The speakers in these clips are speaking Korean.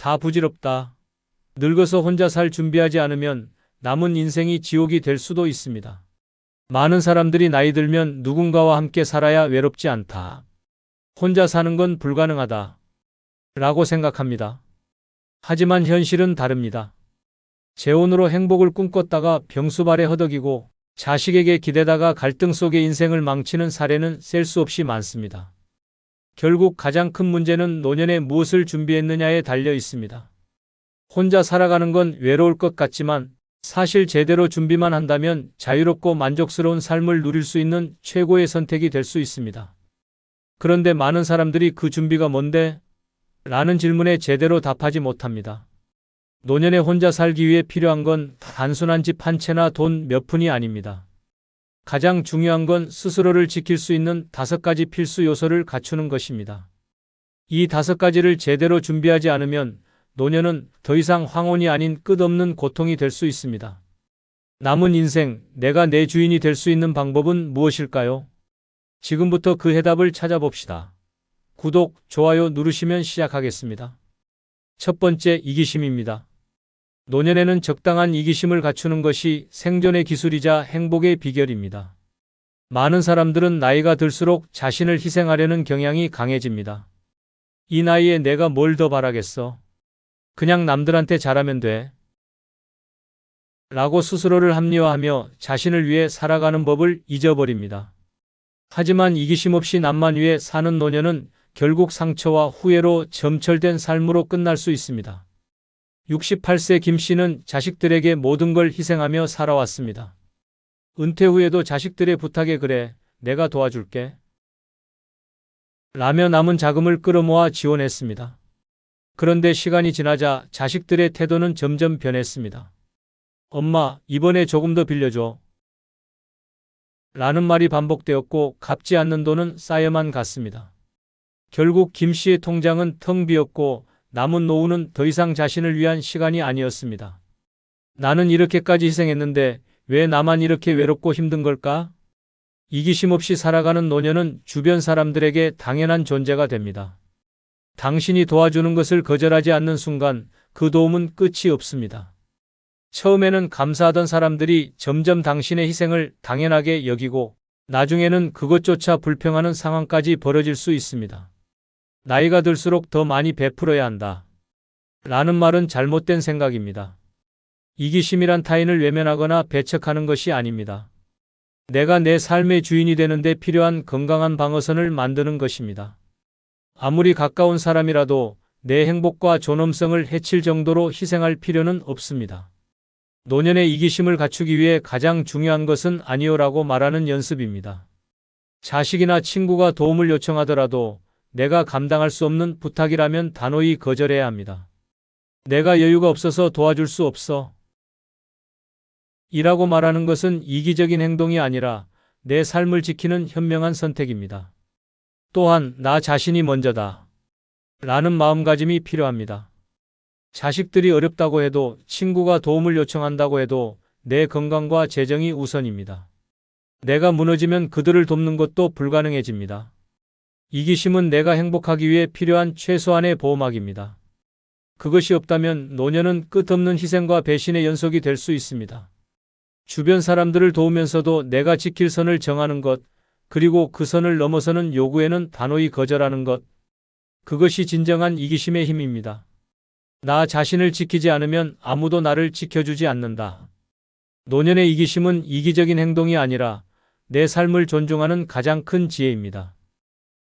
다 부질없다. 늙어서 혼자 살 준비하지 않으면 남은 인생이 지옥이 될 수도 있습니다. 많은 사람들이 나이 들면 누군가와 함께 살아야 외롭지 않다. 혼자 사는 건 불가능하다. 라고 생각합니다. 하지만 현실은 다릅니다. 재혼으로 행복을 꿈꿨다가 병수발에 허덕이고 자식에게 기대다가 갈등 속에 인생을 망치는 사례는 셀 수 없이 많습니다. 결국 가장 큰 문제는 노년에 무엇을 준비했느냐에 달려 있습니다. 혼자 살아가는 건 외로울 것 같지만 사실 제대로 준비만 한다면 자유롭고 만족스러운 삶을 누릴 수 있는 최고의 선택이 될 수 있습니다. 그런데 많은 사람들이 그 준비가 뭔데? 라는 질문에 제대로 답하지 못합니다. 노년에 혼자 살기 위해 필요한 건 단순한 집 한 채나 돈 몇 푼이 아닙니다. 가장 중요한 건 스스로를 지킬 수 있는 5가지 필수 요소를 갖추는 것입니다. 이 5가지를 제대로 준비하지 않으면 노년은 더 이상 황혼이 아닌 끝없는 고통이 될 수 있습니다. 남은 인생, 내가 내 주인이 될 수 있는 방법은 무엇일까요? 지금부터 그 해답을 찾아봅시다. 구독, 좋아요 누르시면 시작하겠습니다. 첫 번째, 이기심입니다. 노년에는 적당한 이기심을 갖추는 것이 생존의 기술이자 행복의 비결입니다. 많은 사람들은 나이가 들수록 자신을 희생하려는 경향이 강해집니다. 이 나이에 내가 뭘 더 바라겠어? 그냥 남들한테 잘하면 돼. 라고 스스로를 합리화하며 자신을 위해 살아가는 법을 잊어버립니다. 하지만 이기심 없이 남만 위해 사는 노년은 결국 상처와 후회로 점철된 삶으로 끝날 수 있습니다. 68세 김 씨는 자식들에게 모든 걸 희생하며 살아왔습니다. 은퇴 후에도 자식들의 부탁에 그래, 내가 도와줄게. 라며 남은 자금을 끌어모아 지원했습니다. 그런데 시간이 지나자 자식들의 태도는 점점 변했습니다. 엄마, 이번에 조금 더 빌려줘. 라는 말이 반복되었고 갚지 않는 돈은 쌓여만 갔습니다. 결국 김 씨의 통장은 텅 비었고 남은 노후는 더 이상 자신을 위한 시간이 아니었습니다. 나는 이렇게까지 희생했는데 왜 나만 이렇게 외롭고 힘든 걸까? 이기심 없이 살아가는 노년은 주변 사람들에게 당연한 존재가 됩니다. 당신이 도와주는 것을 거절하지 않는 순간 그 도움은 끝이 없습니다. 처음에는 감사하던 사람들이 점점 당신의 희생을 당연하게 여기고 나중에는 그것조차 불평하는 상황까지 벌어질 수 있습니다. 나이가 들수록 더 많이 베풀어야 한다. 라는 말은 잘못된 생각입니다. 이기심이란 타인을 외면하거나 배척하는 것이 아닙니다. 내가 내 삶의 주인이 되는데 필요한 건강한 방어선을 만드는 것입니다. 아무리 가까운 사람이라도 내 행복과 존엄성을 해칠 정도로 희생할 필요는 없습니다. 노년의 이기심을 갖추기 위해 가장 중요한 것은 아니요라고 말하는 연습입니다. 자식이나 친구가 도움을 요청하더라도 내가 감당할 수 없는 부탁이라면 단호히 거절해야 합니다. 내가 여유가 없어서 도와줄 수 없어. 이라고 말하는 것은 이기적인 행동이 아니라 내 삶을 지키는 현명한 선택입니다. 또한 나 자신이 먼저다. 라는 마음가짐이 필요합니다. 자식들이 어렵다고 해도 친구가 도움을 요청한다고 해도 내 건강과 재정이 우선입니다. 내가 무너지면 그들을 돕는 것도 불가능해집니다. 이기심은 내가 행복하기 위해 필요한 최소한의 보호막입니다. 그것이 없다면 노년은 끝없는 희생과 배신의 연속이 될 수 있습니다. 주변 사람들을 도우면서도 내가 지킬 선을 정하는 것, 그리고 그 선을 넘어서는 요구에는 단호히 거절하는 것, 그것이 진정한 이기심의 힘입니다. 나 자신을 지키지 않으면 아무도 나를 지켜주지 않는다. 노년의 이기심은 이기적인 행동이 아니라 내 삶을 존중하는 가장 큰 지혜입니다.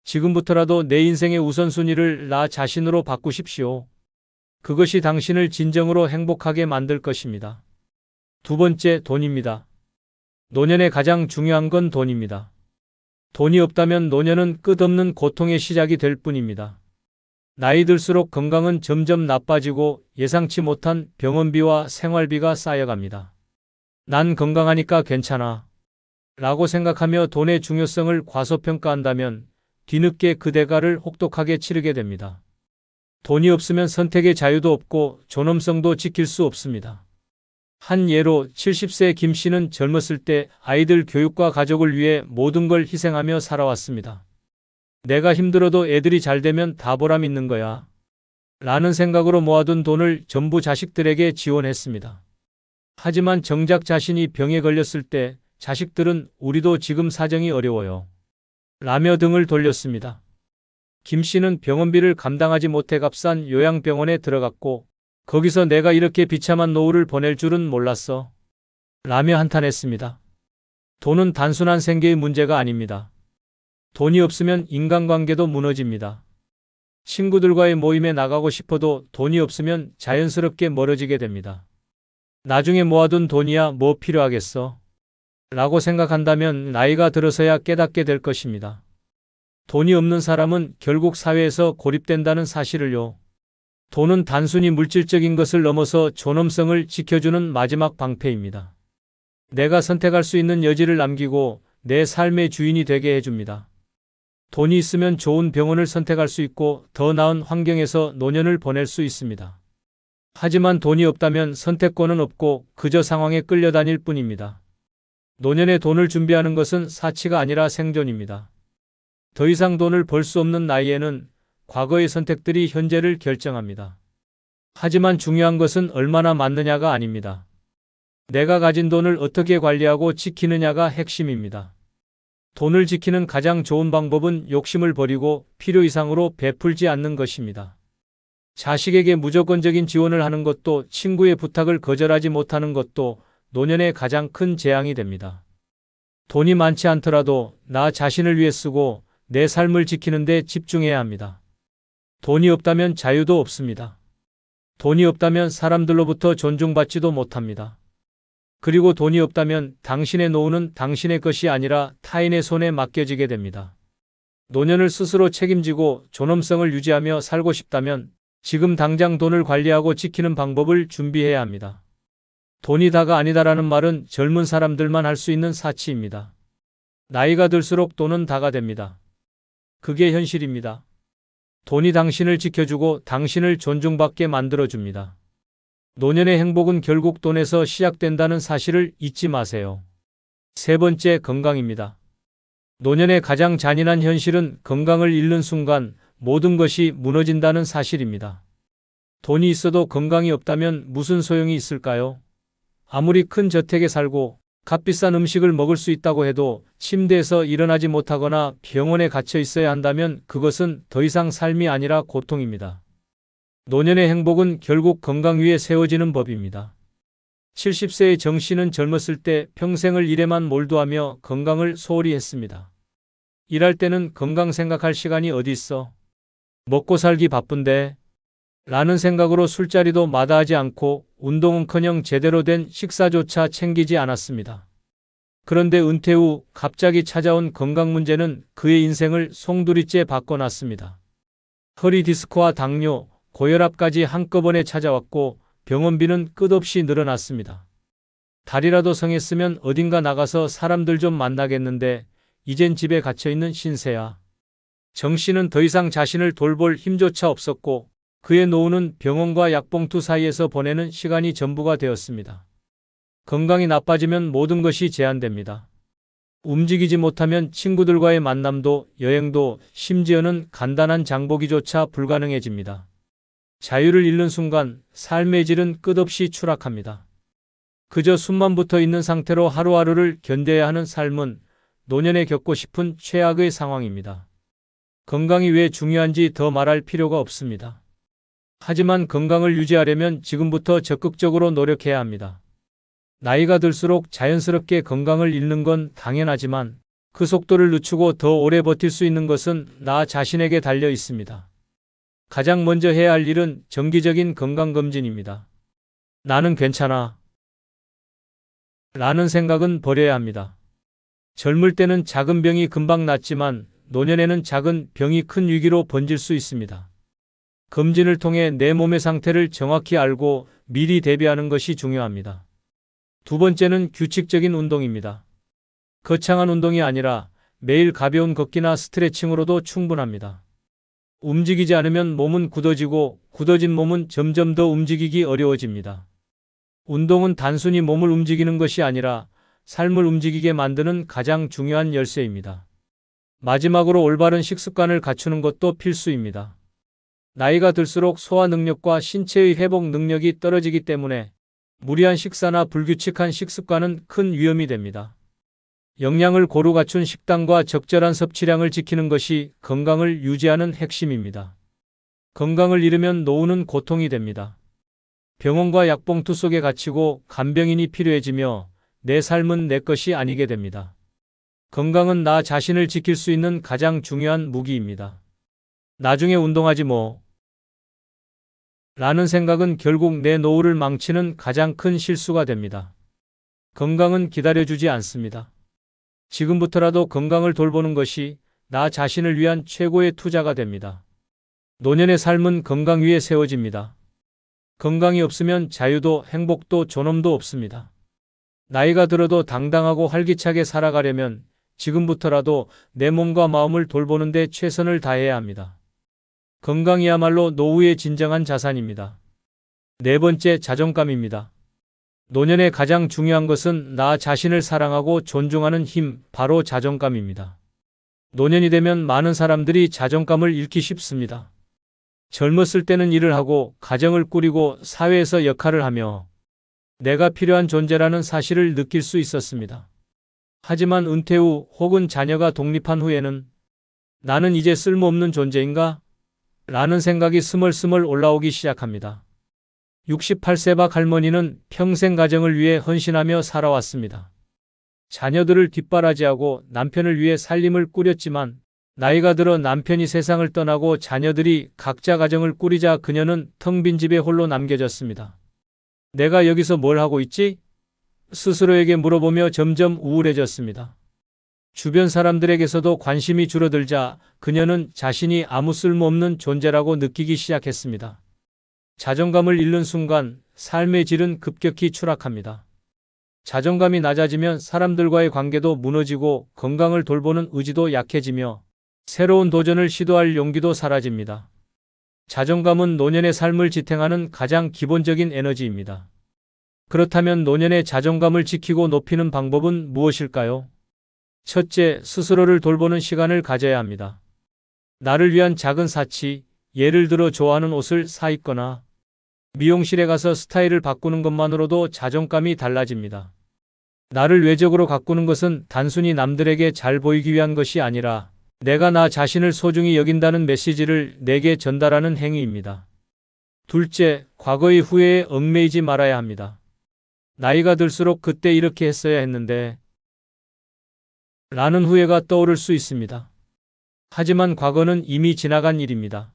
지금부터라도 내 인생의 우선순위를 나 자신으로 바꾸십시오. 그것이 당신을 진정으로 행복하게 만들 것입니다. 두 번째, 돈입니다. 노년에 가장 중요한 건 돈입니다. 돈이 없다면 노년은 끝없는 고통의 시작이 될 뿐입니다. 나이 들수록 건강은 점점 나빠지고 예상치 못한 병원비와 생활비가 쌓여갑니다. 난 건강하니까 괜찮아. 라고 생각하며 돈의 중요성을 과소평가한다면 뒤늦게 그 대가를 혹독하게 치르게 됩니다. 돈이 없으면 선택의 자유도 없고 존엄성도 지킬 수 없습니다. 한 예로 70세 김 씨는 젊었을 때 아이들 교육과 가족을 위해 모든 걸 희생하며 살아왔습니다. 내가 힘들어도 애들이 잘 되면 다 보람 있는 거야. 라는 생각으로 모아둔 돈을 전부 자식들에게 지원했습니다. 하지만 정작 자신이 병에 걸렸을 때 자식들은 우리도 지금 사정이 어려워요. 라며 등을 돌렸습니다. 김 씨는 병원비를 감당하지 못해 값싼 요양병원에 들어갔고 거기서 내가 이렇게 비참한 노후를 보낼 줄은 몰랐어. 라며 한탄했습니다. 돈은 단순한 생계의 문제가 아닙니다. 돈이 없으면 인간관계도 무너집니다. 친구들과의 모임에 나가고 싶어도 돈이 없으면 자연스럽게 멀어지게 됩니다. 나중에 모아둔 돈이야 뭐 필요하겠어? 라고 생각한다면 나이가 들어서야 깨닫게 될 것입니다. 돈이 없는 사람은 결국 사회에서 고립된다는 사실을요. 돈은 단순히 물질적인 것을 넘어서 존엄성을 지켜주는 마지막 방패입니다. 내가 선택할 수 있는 여지를 남기고 내 삶의 주인이 되게 해줍니다. 돈이 있으면 좋은 병원을 선택할 수 있고 더 나은 환경에서 노년을 보낼 수 있습니다. 하지만 돈이 없다면 선택권은 없고 그저 상황에 끌려다닐 뿐입니다. 노년에 돈을 준비하는 것은 사치가 아니라 생존입니다. 더 이상 돈을 벌 수 없는 나이에는 과거의 선택들이 현재를 결정합니다. 하지만 중요한 것은 얼마나 많느냐가 아닙니다. 내가 가진 돈을 어떻게 관리하고 지키느냐가 핵심입니다. 돈을 지키는 가장 좋은 방법은 욕심을 버리고 필요 이상으로 베풀지 않는 것입니다. 자식에게 무조건적인 지원을 하는 것도 친구의 부탁을 거절하지 못하는 것도 노년의 가장 큰 재앙이 됩니다. 돈이 많지 않더라도 나 자신을 위해 쓰고 내 삶을 지키는 데 집중해야 합니다. 돈이 없다면 자유도 없습니다. 돈이 없다면 사람들로부터 존중받지도 못합니다. 그리고 돈이 없다면 당신의 노후는 당신의 것이 아니라 타인의 손에 맡겨지게 됩니다. 노년을 스스로 책임지고 존엄성을 유지하며 살고 싶다면 지금 당장 돈을 관리하고 지키는 방법을 준비해야 합니다. 돈이 다가 아니다라는 말은 젊은 사람들만 할 수 있는 사치입니다. 나이가 들수록 돈은 다가 됩니다. 그게 현실입니다. 돈이 당신을 지켜주고 당신을 존중받게 만들어줍니다. 노년의 행복은 결국 돈에서 시작된다는 사실을 잊지 마세요. 세 번째, 건강입니다. 노년의 가장 잔인한 현실은 건강을 잃는 순간 모든 것이 무너진다는 사실입니다. 돈이 있어도 건강이 없다면 무슨 소용이 있을까요? 아무리 큰 저택에 살고 값비싼 음식을 먹을 수 있다고 해도 침대에서 일어나지 못하거나 병원에 갇혀 있어야 한다면 그것은 더 이상 삶이 아니라 고통입니다. 노년의 행복은 결국 건강 위에 세워지는 법입니다. 70세의 정 씨는 젊었을 때 평생을 일에만 몰두하며 건강을 소홀히 했습니다. 일할 때는 건강 생각할 시간이 어디 있어? 먹고 살기 바쁜데? 라는 생각으로 술자리도 마다하지 않고 운동은커녕 제대로 된 식사조차 챙기지 않았습니다. 그런데 은퇴 후 갑자기 찾아온 건강 문제는 그의 인생을 송두리째 바꿔놨습니다. 허리 디스크와 당뇨, 고혈압까지 한꺼번에 찾아왔고 병원비는 끝없이 늘어났습니다. 달이라도 성했으면 어딘가 나가서 사람들 좀 만나겠는데 이젠 집에 갇혀있는 신세야. 정 씨는 더 이상 자신을 돌볼 힘조차 없었고 그의 노후는 병원과 약봉투 사이에서 보내는 시간이 전부가 되었습니다. 건강이 나빠지면 모든 것이 제한됩니다. 움직이지 못하면 친구들과의 만남도 여행도 심지어는 간단한 장보기조차 불가능해집니다. 자유를 잃는 순간 삶의 질은 끝없이 추락합니다. 그저 숨만 붙어 있는 상태로 하루하루를 견뎌야 하는 삶은 노년에 겪고 싶은 최악의 상황입니다. 건강이 왜 중요한지 더 말할 필요가 없습니다. 하지만 건강을 유지하려면 지금부터 적극적으로 노력해야 합니다. 나이가 들수록 자연스럽게 건강을 잃는 건 당연하지만 그 속도를 늦추고 더 오래 버틸 수 있는 것은 나 자신에게 달려 있습니다. 가장 먼저 해야 할 일은 정기적인 건강검진입니다. 나는 괜찮아. 라는 생각은 버려야 합니다. 젊을 때는 작은 병이 금방 낫지만 노년에는 작은 병이 큰 위기로 번질 수 있습니다. 검진을 통해 내 몸의 상태를 정확히 알고 미리 대비하는 것이 중요합니다. 두 번째는 규칙적인 운동입니다. 거창한 운동이 아니라 매일 가벼운 걷기나 스트레칭으로도 충분합니다. 움직이지 않으면 몸은 굳어지고 굳어진 몸은 점점 더 움직이기 어려워집니다. 운동은 단순히 몸을 움직이는 것이 아니라 삶을 움직이게 만드는 가장 중요한 열쇠입니다. 마지막으로 올바른 식습관을 갖추는 것도 필수입니다. 나이가 들수록 소화 능력과 신체의 회복 능력이 떨어지기 때문에 무리한 식사나 불규칙한 식습관은 큰 위험이 됩니다. 영양을 고루 갖춘 식단과 적절한 섭취량을 지키는 것이 건강을 유지하는 핵심입니다. 건강을 잃으면 노후는 고통이 됩니다. 병원과 약봉투 속에 갇히고 간병인이 필요해지며 내 삶은 내 것이 아니게 됩니다. 건강은 나 자신을 지킬 수 있는 가장 중요한 무기입니다. 나중에 운동하지 뭐. 라는 생각은 결국 내 노후를 망치는 가장 큰 실수가 됩니다. 건강은 기다려주지 않습니다. 지금부터라도 건강을 돌보는 것이 나 자신을 위한 최고의 투자가 됩니다. 노년의 삶은 건강 위에 세워집니다. 건강이 없으면 자유도 행복도 존엄도 없습니다. 나이가 들어도 당당하고 활기차게 살아가려면 지금부터라도 내 몸과 마음을 돌보는 데 최선을 다해야 합니다. 건강이야말로 노후의 진정한 자산입니다. 네 번째, 자존감입니다. 노년의 가장 중요한 것은 나 자신을 사랑하고 존중하는 힘, 바로 자존감입니다. 노년이 되면 많은 사람들이 자존감을 잃기 쉽습니다. 젊었을 때는 일을 하고 가정을 꾸리고 사회에서 역할을 하며 내가 필요한 존재라는 사실을 느낄 수 있었습니다. 하지만 은퇴 후 혹은 자녀가 독립한 후에는 나는 이제 쓸모없는 존재인가? 라는 생각이 스멀스멀 올라오기 시작합니다. 68세 박 할머니는 평생 가정을 위해 헌신하며 살아왔습니다. 자녀들을 뒷바라지하고 남편을 위해 살림을 꾸렸지만 나이가 들어 남편이 세상을 떠나고 자녀들이 각자 가정을 꾸리자 그녀는 텅 빈 집에 홀로 남겨졌습니다. 내가 여기서 뭘 하고 있지? 스스로에게 물어보며 점점 우울해졌습니다. 주변 사람들에게서도 관심이 줄어들자 그녀는 자신이 아무 쓸모없는 존재라고 느끼기 시작했습니다. 자존감을 잃는 순간 삶의 질은 급격히 추락합니다. 자존감이 낮아지면 사람들과의 관계도 무너지고 건강을 돌보는 의지도 약해지며 새로운 도전을 시도할 용기도 사라집니다. 자존감은 노년의 삶을 지탱하는 가장 기본적인 에너지입니다. 그렇다면 노년의 자존감을 지키고 높이는 방법은 무엇일까요? 첫째, 스스로를 돌보는 시간을 가져야 합니다. 나를 위한 작은 사치, 예를 들어 좋아하는 옷을 사 입거나 미용실에 가서 스타일을 바꾸는 것만으로도 자존감이 달라집니다. 나를 외적으로 가꾸는 것은 단순히 남들에게 잘 보이기 위한 것이 아니라 내가 나 자신을 소중히 여긴다는 메시지를 내게 전달하는 행위입니다. 둘째, 과거의 후회에 얽매이지 말아야 합니다. 나이가 들수록 그때 이렇게 했어야 했는데 라는 후회가 떠오를 수 있습니다. 하지만 과거는 이미 지나간 일입니다.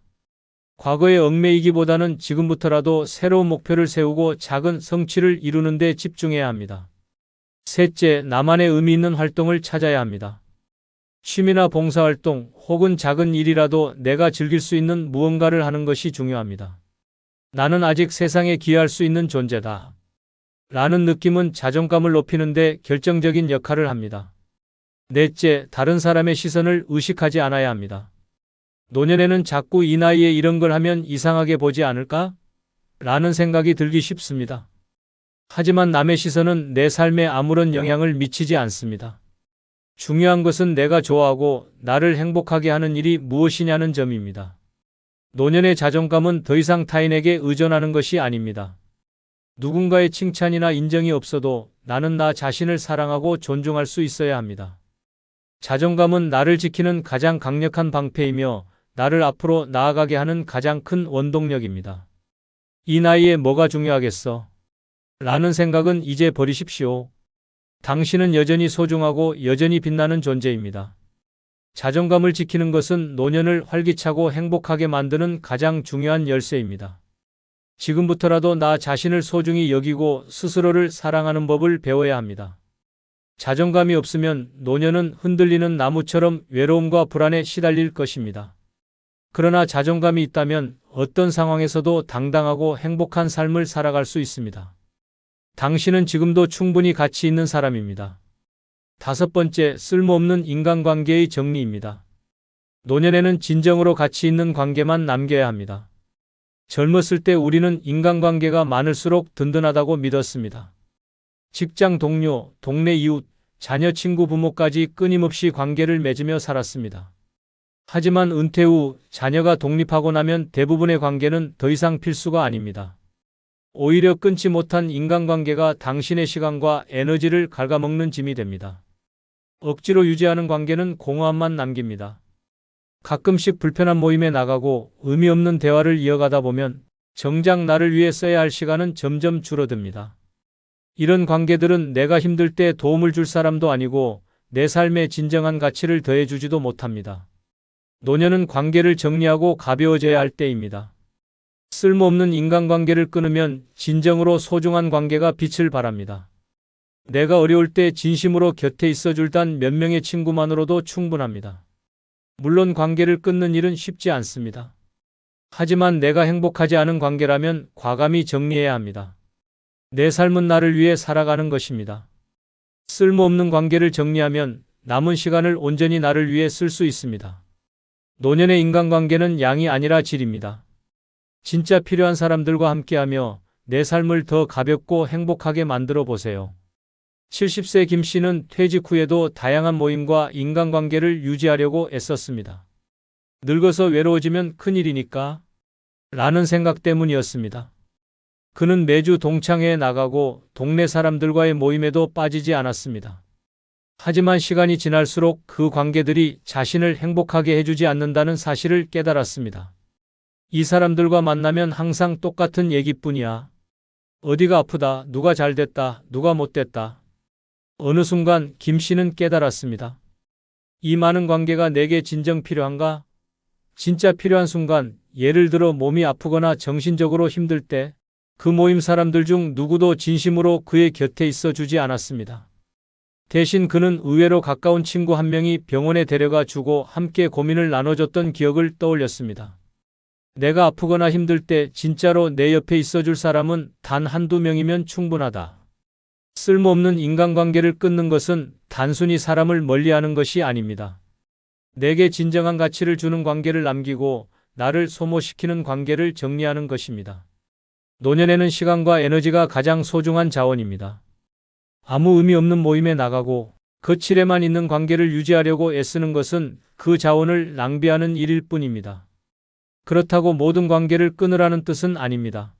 과거에 얽매이기보다는 지금부터라도 새로운 목표를 세우고 작은 성취를 이루는 데 집중해야 합니다. 셋째, 나만의 의미 있는 활동을 찾아야 합니다. 취미나 봉사활동 혹은 작은 일이라도 내가 즐길 수 있는 무언가를 하는 것이 중요합니다. 나는 아직 세상에 기여할 수 있는 존재다. 라는 느낌은 자존감을 높이는 데 결정적인 역할을 합니다. 넷째, 다른 사람의 시선을 의식하지 않아야 합니다. 노년에는 자꾸 이 나이에 이런 걸 하면 이상하게 보지 않을까? 라는 생각이 들기 쉽습니다. 하지만 남의 시선은 내 삶에 아무런 영향을 미치지 않습니다. 중요한 것은 내가 좋아하고 나를 행복하게 하는 일이 무엇이냐는 점입니다. 노년의 자존감은 더 이상 타인에게 의존하는 것이 아닙니다. 누군가의 칭찬이나 인정이 없어도 나는 나 자신을 사랑하고 존중할 수 있어야 합니다. 자존감은 나를 지키는 가장 강력한 방패이며 나를 앞으로 나아가게 하는 가장 큰 원동력입니다. 이 나이에 뭐가 중요하겠어? 라는 생각은 이제 버리십시오. 당신은 여전히 소중하고 여전히 빛나는 존재입니다. 자존감을 지키는 것은 노년을 활기차고 행복하게 만드는 가장 중요한 열쇠입니다. 지금부터라도 나 자신을 소중히 여기고 스스로를 사랑하는 법을 배워야 합니다. 자존감이 없으면 노년은 흔들리는 나무처럼 외로움과 불안에 시달릴 것입니다. 그러나 자존감이 있다면 어떤 상황에서도 당당하고 행복한 삶을 살아갈 수 있습니다. 당신은 지금도 충분히 가치 있는 사람입니다. 다섯 번째, 쓸모없는 인간관계의 정리입니다. 노년에는 진정으로 가치 있는 관계만 남겨야 합니다. 젊었을 때 우리는 인간관계가 많을수록 든든하다고 믿었습니다. 직장 동료, 동네 이웃, 자녀, 친구, 부모까지 끊임없이 관계를 맺으며 살았습니다. 하지만 은퇴 후 자녀가 독립하고 나면 대부분의 관계는 더 이상 필수가 아닙니다. 오히려 끊지 못한 인간관계가 당신의 시간과 에너지를 갉아먹는 짐이 됩니다. 억지로 유지하는 관계는 공허함만 남깁니다. 가끔씩 불편한 모임에 나가고 의미 없는 대화를 이어가다 보면 정작 나를 위해 써야 할 시간은 점점 줄어듭니다. 이런 관계들은 내가 힘들 때 도움을 줄 사람도 아니고 내 삶에 진정한 가치를 더해주지도 못합니다. 노년은 관계를 정리하고 가벼워져야 할 때입니다. 쓸모없는 인간관계를 끊으면 진정으로 소중한 관계가 빛을 발합니다. 내가 어려울 때 진심으로 곁에 있어줄 단 몇 명의 친구만으로도 충분합니다. 물론 관계를 끊는 일은 쉽지 않습니다. 하지만 내가 행복하지 않은 관계라면 과감히 정리해야 합니다. 내 삶은 나를 위해 살아가는 것입니다. 쓸모없는 관계를 정리하면 남은 시간을 온전히 나를 위해 쓸 수 있습니다. 노년의 인간관계는 양이 아니라 질입니다. 진짜 필요한 사람들과 함께하며 내 삶을 더 가볍고 행복하게 만들어 보세요. 70세 김 씨는 퇴직 후에도 다양한 모임과 인간관계를 유지하려고 애썼습니다. 늙어서 외로워지면 큰일이니까 라는 생각 때문이었습니다. 그는 매주 동창회에 나가고 동네 사람들과의 모임에도 빠지지 않았습니다. 하지만 시간이 지날수록 그 관계들이 자신을 행복하게 해주지 않는다는 사실을 깨달았습니다. 이 사람들과 만나면 항상 똑같은 얘기뿐이야. 어디가 아프다, 누가 잘됐다, 누가 못됐다. 어느 순간 김 씨는 깨달았습니다. 이 많은 관계가 내게 진정 필요한가? 진짜 필요한 순간, 예를 들어 몸이 아프거나 정신적으로 힘들 때, 그 모임 사람들 중 누구도 진심으로 그의 곁에 있어 주지 않았습니다. 대신 그는 의외로 가까운 친구 한 명이 병원에 데려가 주고 함께 고민을 나눠줬던 기억을 떠올렸습니다. 내가 아프거나 힘들 때 진짜로 내 옆에 있어줄 사람은 단 한두 명이면 충분하다. 쓸모없는 인간관계를 끊는 것은 단순히 사람을 멀리하는 것이 아닙니다. 내게 진정한 가치를 주는 관계를 남기고 나를 소모시키는 관계를 정리하는 것입니다. 노년에는 시간과 에너지가 가장 소중한 자원입니다. 아무 의미 없는 모임에 나가고 거칠에만 있는 관계를 유지하려고 애쓰는 것은 그 자원을 낭비하는 일일 뿐입니다. 그렇다고 모든 관계를 끊으라는 뜻은 아닙니다.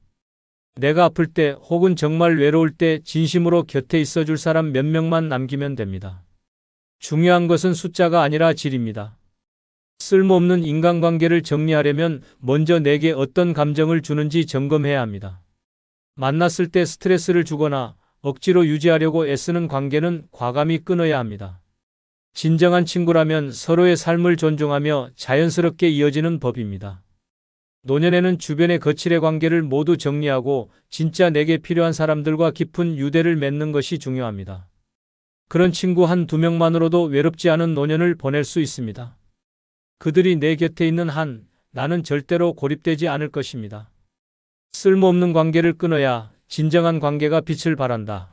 내가 아플 때 혹은 정말 외로울 때 진심으로 곁에 있어줄 사람 몇 명만 남기면 됩니다. 중요한 것은 숫자가 아니라 질입니다. 쓸모없는 인간관계를 정리하려면 먼저 내게 어떤 감정을 주는지 점검해야 합니다. 만났을 때 스트레스를 주거나 억지로 유지하려고 애쓰는 관계는 과감히 끊어야 합니다. 진정한 친구라면 서로의 삶을 존중하며 자연스럽게 이어지는 법입니다. 노년에는 주변의 거칠의 관계를 모두 정리하고 진짜 내게 필요한 사람들과 깊은 유대를 맺는 것이 중요합니다. 그런 친구 한 두 명만으로도 외롭지 않은 노년을 보낼 수 있습니다. 그들이 내 곁에 있는 한 나는 절대로 고립되지 않을 것입니다. 쓸모없는 관계를 끊어야 진정한 관계가 빛을 발한다.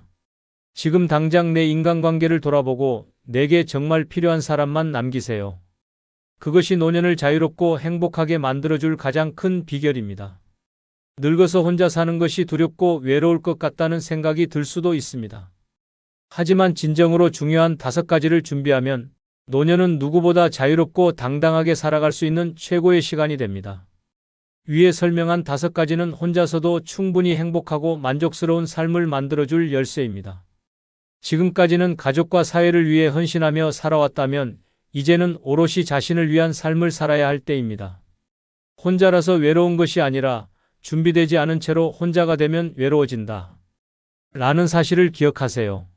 지금 당장 내 인간관계를 돌아보고 내게 정말 필요한 사람만 남기세요. 그것이 노년을 자유롭고 행복하게 만들어줄 가장 큰 비결입니다. 늙어서 혼자 사는 것이 두렵고 외로울 것 같다는 생각이 들 수도 있습니다. 하지만 진정으로 중요한 5가지를 준비하면 노년은 누구보다 자유롭고 당당하게 살아갈 수 있는 최고의 시간이 됩니다. 위에 설명한 5가지는 혼자서도 충분히 행복하고 만족스러운 삶을 만들어줄 열쇠입니다. 지금까지는 가족과 사회를 위해 헌신하며 살아왔다면 이제는 오롯이 자신을 위한 삶을 살아야 할 때입니다. 혼자라서 외로운 것이 아니라 준비되지 않은 채로 혼자가 되면 외로워진다. 라는 사실을 기억하세요.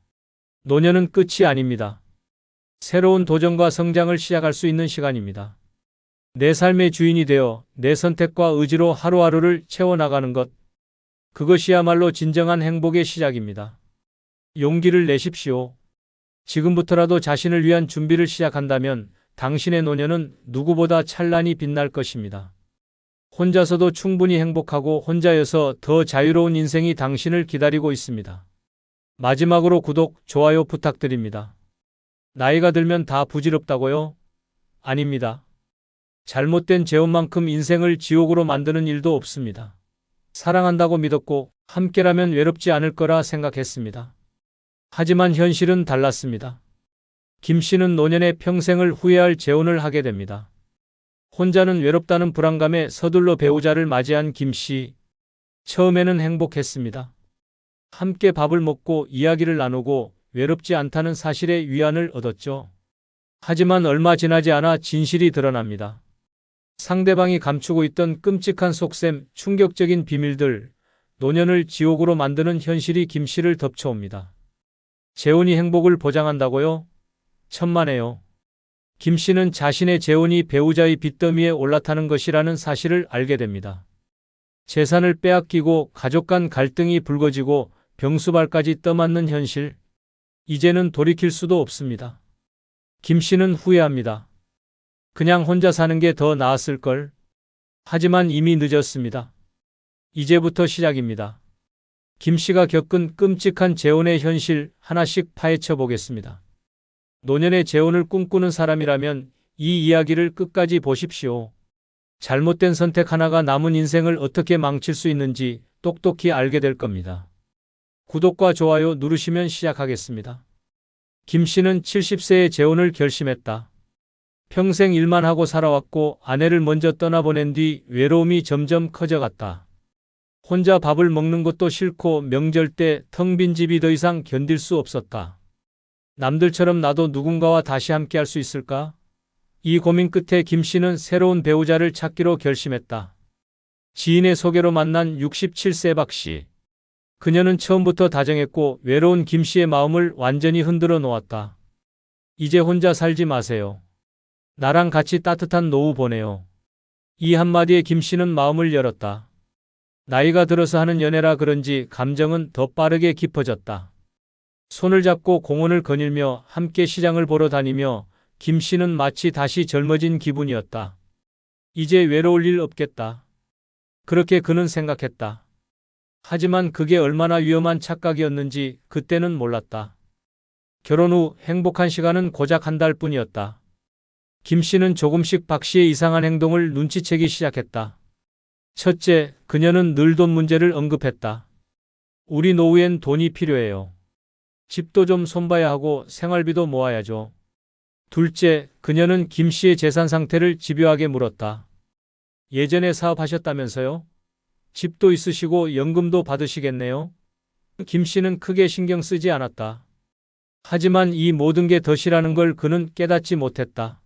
노년은 끝이 아닙니다. 새로운 도전과 성장을 시작할 수 있는 시간입니다. 내 삶의 주인이 되어 내 선택과 의지로 하루하루를 채워나가는 것. 그것이야말로 진정한 행복의 시작입니다. 용기를 내십시오. 지금부터라도 자신을 위한 준비를 시작한다면 당신의 노년은 누구보다 찬란히 빛날 것입니다. 혼자서도 충분히 행복하고 혼자여서 더 자유로운 인생이 당신을 기다리고 있습니다. 마지막으로 구독, 좋아요 부탁드립니다. 나이가 들면 다 부질없다고요? 아닙니다. 잘못된 제온만큼 인생을 지옥으로 만드는 일도 없습니다. 사랑한다고 믿었고 함께라면 외롭지 않을 거라 생각했습니다. 하지만 현실은 달랐습니다. 김 씨는 노년에 평생을 후회할 재혼을 하게 됩니다. 혼자는 외롭다는 불안감에 서둘러 배우자를 맞이한 김 씨. 처음에는 행복했습니다. 함께 밥을 먹고 이야기를 나누고 외롭지 않다는 사실에 위안을 얻었죠. 하지만 얼마 지나지 않아 진실이 드러납니다. 상대방이 감추고 있던 끔찍한 속셈, 충격적인 비밀들, 노년을 지옥으로 만드는 현실이 김 씨를 덮쳐옵니다. 재혼이 행복을 보장한다고요? 천만에요. 김 씨는 자신의 재혼이 배우자의 빚더미에 올라타는 것이라는 사실을 알게 됩니다. 재산을 빼앗기고 가족 간 갈등이 불거지고 병수발까지 떠맡는 현실. 이제는 돌이킬 수도 없습니다. 김 씨는 후회합니다. 그냥 혼자 사는 게 더 나았을걸. 하지만 이미 늦었습니다. 이제부터 시작입니다. 김 씨가 겪은 끔찍한 재혼의 현실 하나씩 파헤쳐 보겠습니다. 노년의 재혼을 꿈꾸는 사람이라면 이 이야기를 끝까지 보십시오. 잘못된 선택 하나가 남은 인생을 어떻게 망칠 수 있는지 똑똑히 알게 될 겁니다. 구독과 좋아요 누르시면 시작하겠습니다. 김 씨는 70세에 재혼을 결심했다. 평생 일만 하고 살아왔고 아내를 먼저 떠나보낸 뒤 외로움이 점점 커져갔다. 혼자 밥을 먹는 것도 싫고 명절 때 텅 빈 집이 더 이상 견딜 수 없었다. 남들처럼 나도 누군가와 다시 함께 할 수 있을까? 이 고민 끝에 김 씨는 새로운 배우자를 찾기로 결심했다. 지인의 소개로 만난 67세 박 씨. 그녀는 처음부터 다정했고 외로운 김 씨의 마음을 완전히 흔들어 놓았다. 이제 혼자 살지 마세요. 나랑 같이 따뜻한 노후 보내요. 이 한마디에 김 씨는 마음을 열었다. 나이가 들어서 하는 연애라 그런지 감정은 더 빠르게 깊어졌다. 손을 잡고 공원을 거닐며 함께 시장을 보러 다니며 김 씨는 마치 다시 젊어진 기분이었다. 이제 외로울 일 없겠다. 그렇게 그는 생각했다. 하지만 그게 얼마나 위험한 착각이었는지 그때는 몰랐다. 결혼 후 행복한 시간은 고작 한 달뿐이었다. 김 씨는 조금씩 박 씨의 이상한 행동을 눈치채기 시작했다. 첫째, 그녀는 늘 돈 문제를 언급했다. 우리 노후엔 돈이 필요해요. 집도 좀 손봐야 하고 생활비도 모아야죠. 둘째, 그녀는 김 씨의 재산 상태를 집요하게 물었다. 예전에 사업하셨다면서요? 집도 있으시고 연금도 받으시겠네요? 김 씨는 크게 신경 쓰지 않았다. 하지만 이 모든 게 덫이라는 걸 그는 깨닫지 못했다.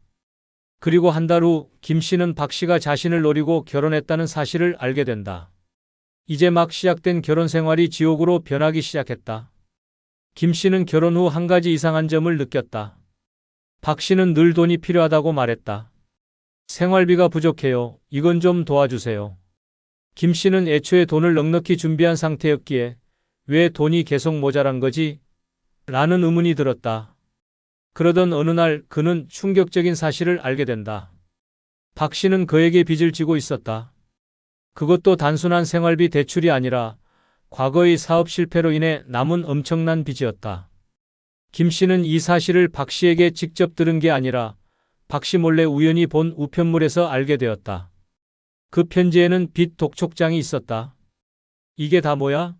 그리고 한 달 후 김 씨는 박 씨가 자신을 노리고 결혼했다는 사실을 알게 된다. 이제 막 시작된 결혼 생활이 지옥으로 변하기 시작했다. 김 씨는 결혼 후 한 가지 이상한 점을 느꼈다. 박 씨는 늘 돈이 필요하다고 말했다. 생활비가 부족해요. 이건 좀 도와주세요. 김 씨는 애초에 돈을 넉넉히 준비한 상태였기에 왜 돈이 계속 모자란 거지? 라는 의문이 들었다. 그러던 어느 날 그는 충격적인 사실을 알게 된다. 박 씨는 그에게 빚을 지고 있었다. 그것도 단순한 생활비 대출이 아니라 과거의 사업 실패로 인해 남은 엄청난 빚이었다. 김 씨는 이 사실을 박 씨에게 직접 들은 게 아니라 박 씨 몰래 우연히 본 우편물에서 알게 되었다. 그 편지에는 빚 독촉장이 있었다. 이게 다 뭐야?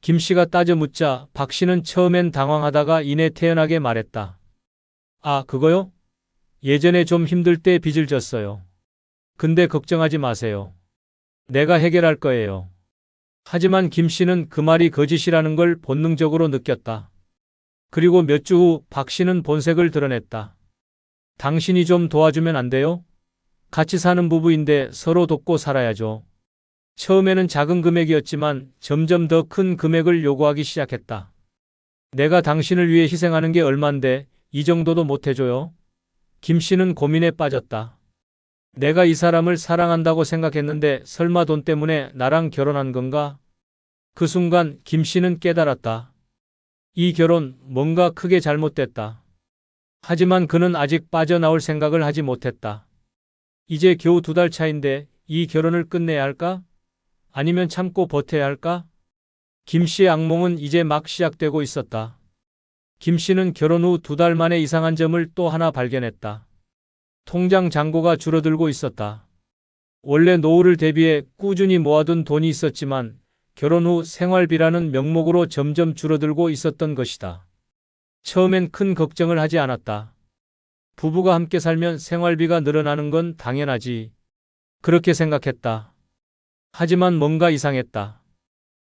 김 씨가 따져 묻자 박 씨는 처음엔 당황하다가 이내 태연하게 말했다. 아, 그거요? 예전에 좀 힘들 때 빚을 졌어요. 근데 걱정하지 마세요. 내가 해결할 거예요. 하지만 김 씨는 그 말이 거짓이라는 걸 본능적으로 느꼈다. 그리고 몇 주 후 박 씨는 본색을 드러냈다. 당신이 좀 도와주면 안 돼요? 같이 사는 부부인데 서로 돕고 살아야죠. 처음에는 작은 금액이었지만 점점 더 큰 금액을 요구하기 시작했다. 내가 당신을 위해 희생하는 게 얼만데 이 정도도 못 해줘요? 김 씨는 고민에 빠졌다. 내가 이 사람을 사랑한다고 생각했는데 설마 돈 때문에 나랑 결혼한 건가? 그 순간 김 씨는 깨달았다. 이 결혼 뭔가 크게 잘못됐다. 하지만 그는 아직 빠져나올 생각을 하지 못했다. 이제 겨우 2달 차인데 이 결혼을 끝내야 할까? 아니면 참고 버텨야 할까? 김 씨의 악몽은 이제 막 시작되고 있었다. 김 씨는 결혼 후 2달 만에 이상한 점을 또 하나 발견했다. 통장 잔고가 줄어들고 있었다. 원래 노후를 대비해 꾸준히 모아둔 돈이 있었지만 결혼 후 생활비라는 명목으로 점점 줄어들고 있었던 것이다. 처음엔 큰 걱정을 하지 않았다. 부부가 함께 살면 생활비가 늘어나는 건 당연하지. 그렇게 생각했다. 하지만 뭔가 이상했다.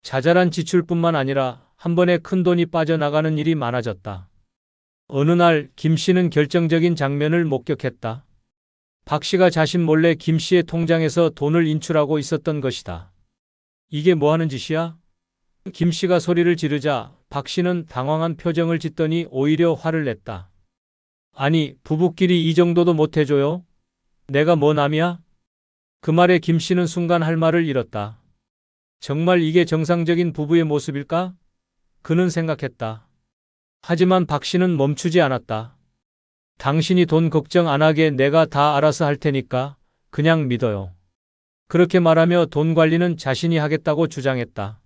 자잘한 지출뿐만 아니라 한 번에 큰 돈이 빠져나가는 일이 많아졌다. 어느 날 김 씨는 결정적인 장면을 목격했다. 박 씨가 자신 몰래 김 씨의 통장에서 돈을 인출하고 있었던 것이다. 이게 뭐 하는 짓이야? 김 씨가 소리를 지르자 박 씨는 당황한 표정을 짓더니 오히려 화를 냈다. 아니, 부부끼리 이 정도도 못 해줘요? 내가 뭐 남이야? 그 말에 김 씨는 순간 할 말을 잃었다. 정말 이게 정상적인 부부의 모습일까? 그는 생각했다. 하지만 박 씨는 멈추지 않았다. 당신이 돈 걱정 안 하게 내가 다 알아서 할 테니까 그냥 믿어요. 그렇게 말하며 돈 관리는 자신이 하겠다고 주장했다.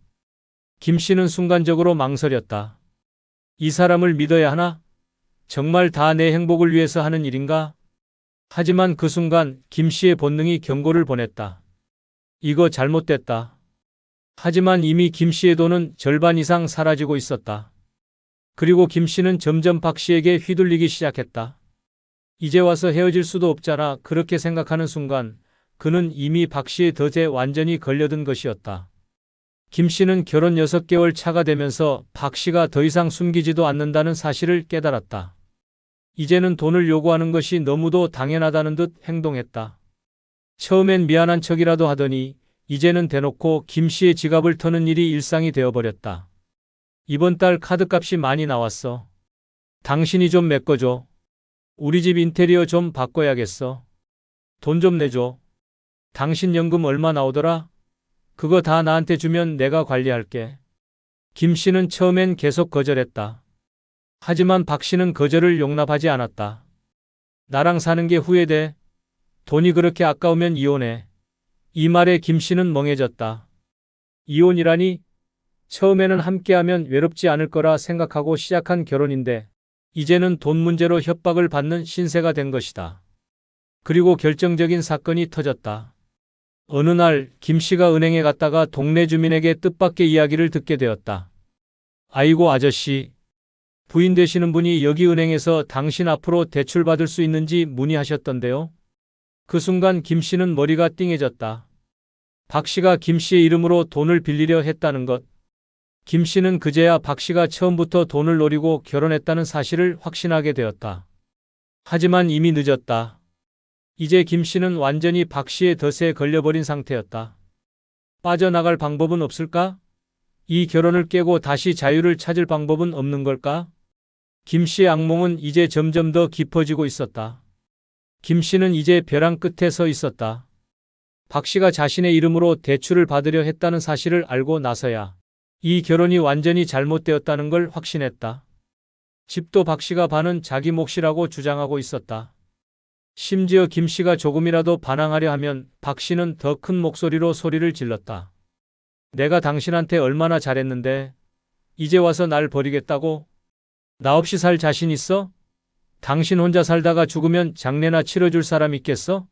김 씨는 순간적으로 망설였다. 이 사람을 믿어야 하나? 정말 다 내 행복을 위해서 하는 일인가? 하지만 그 순간 김 씨의 본능이 경고를 보냈다. 이거 잘못됐다. 하지만 이미 김 씨의 돈은 절반 이상 사라지고 있었다. 그리고 김 씨는 점점 박 씨에게 휘둘리기 시작했다. 이제 와서 헤어질 수도 없잖아. 그렇게 생각하는 순간 그는 이미 박 씨의 덫에 완전히 걸려든 것이었다. 김 씨는 결혼 6개월 차가 되면서 박 씨가 더 이상 숨기지도 않는다는 사실을 깨달았다. 이제는 돈을 요구하는 것이 너무도 당연하다는 듯 행동했다. 처음엔 미안한 척이라도 하더니 이제는 대놓고 김 씨의 지갑을 터는 일이 일상이 되어버렸다. 이번 달 카드값이 많이 나왔어. 당신이 좀 메꿔줘. 우리 집 인테리어 좀 바꿔야겠어. 돈 좀 내줘. 당신 연금 얼마 나오더라? 그거 다 나한테 주면 내가 관리할게. 김 씨는 처음엔 계속 거절했다. 하지만 박 씨는 거절을 용납하지 않았다. 나랑 사는 게 후회돼. 돈이 그렇게 아까우면 이혼해. 이 말에 김 씨는 멍해졌다. 이혼이라니? 처음에는 함께하면 외롭지 않을 거라 생각하고 시작한 결혼인데 이제는 돈 문제로 협박을 받는 신세가 된 것이다. 그리고 결정적인 사건이 터졌다. 어느 날 김 씨가 은행에 갔다가 동네 주민에게 뜻밖의 이야기를 듣게 되었다. 아이고 아저씨, 부인 되시는 분이 여기 은행에서 당신 앞으로 대출 받을 수 있는지 문의하셨던데요. 그 순간 김 씨는 머리가 띵해졌다. 박 씨가 김 씨의 이름으로 돈을 빌리려 했다는 것. 김 씨는 그제야 박 씨가 처음부터 돈을 노리고 결혼했다는 사실을 확신하게 되었다. 하지만 이미 늦었다. 이제 김 씨는 완전히 박 씨의 덫에 걸려버린 상태였다. 빠져나갈 방법은 없을까? 이 결혼을 깨고 다시 자유를 찾을 방법은 없는 걸까? 김 씨의 악몽은 이제 점점 더 깊어지고 있었다. 김 씨는 이제 벼랑 끝에 서 있었다. 박 씨가 자신의 이름으로 대출을 받으려 했다는 사실을 알고 나서야 이 결혼이 완전히 잘못되었다는 걸 확신했다. 집도 박 씨가 반은 자기 몫이라고 주장하고 있었다. 심지어 김 씨가 조금이라도 반항하려 하면 박 씨는 더 큰 목소리로 소리를 질렀다. 내가 당신한테 얼마나 잘했는데 이제 와서 날 버리겠다고? 나 없이 살 자신 있어? 당신 혼자 살다가 죽으면 장례나 치러줄 사람 있겠어?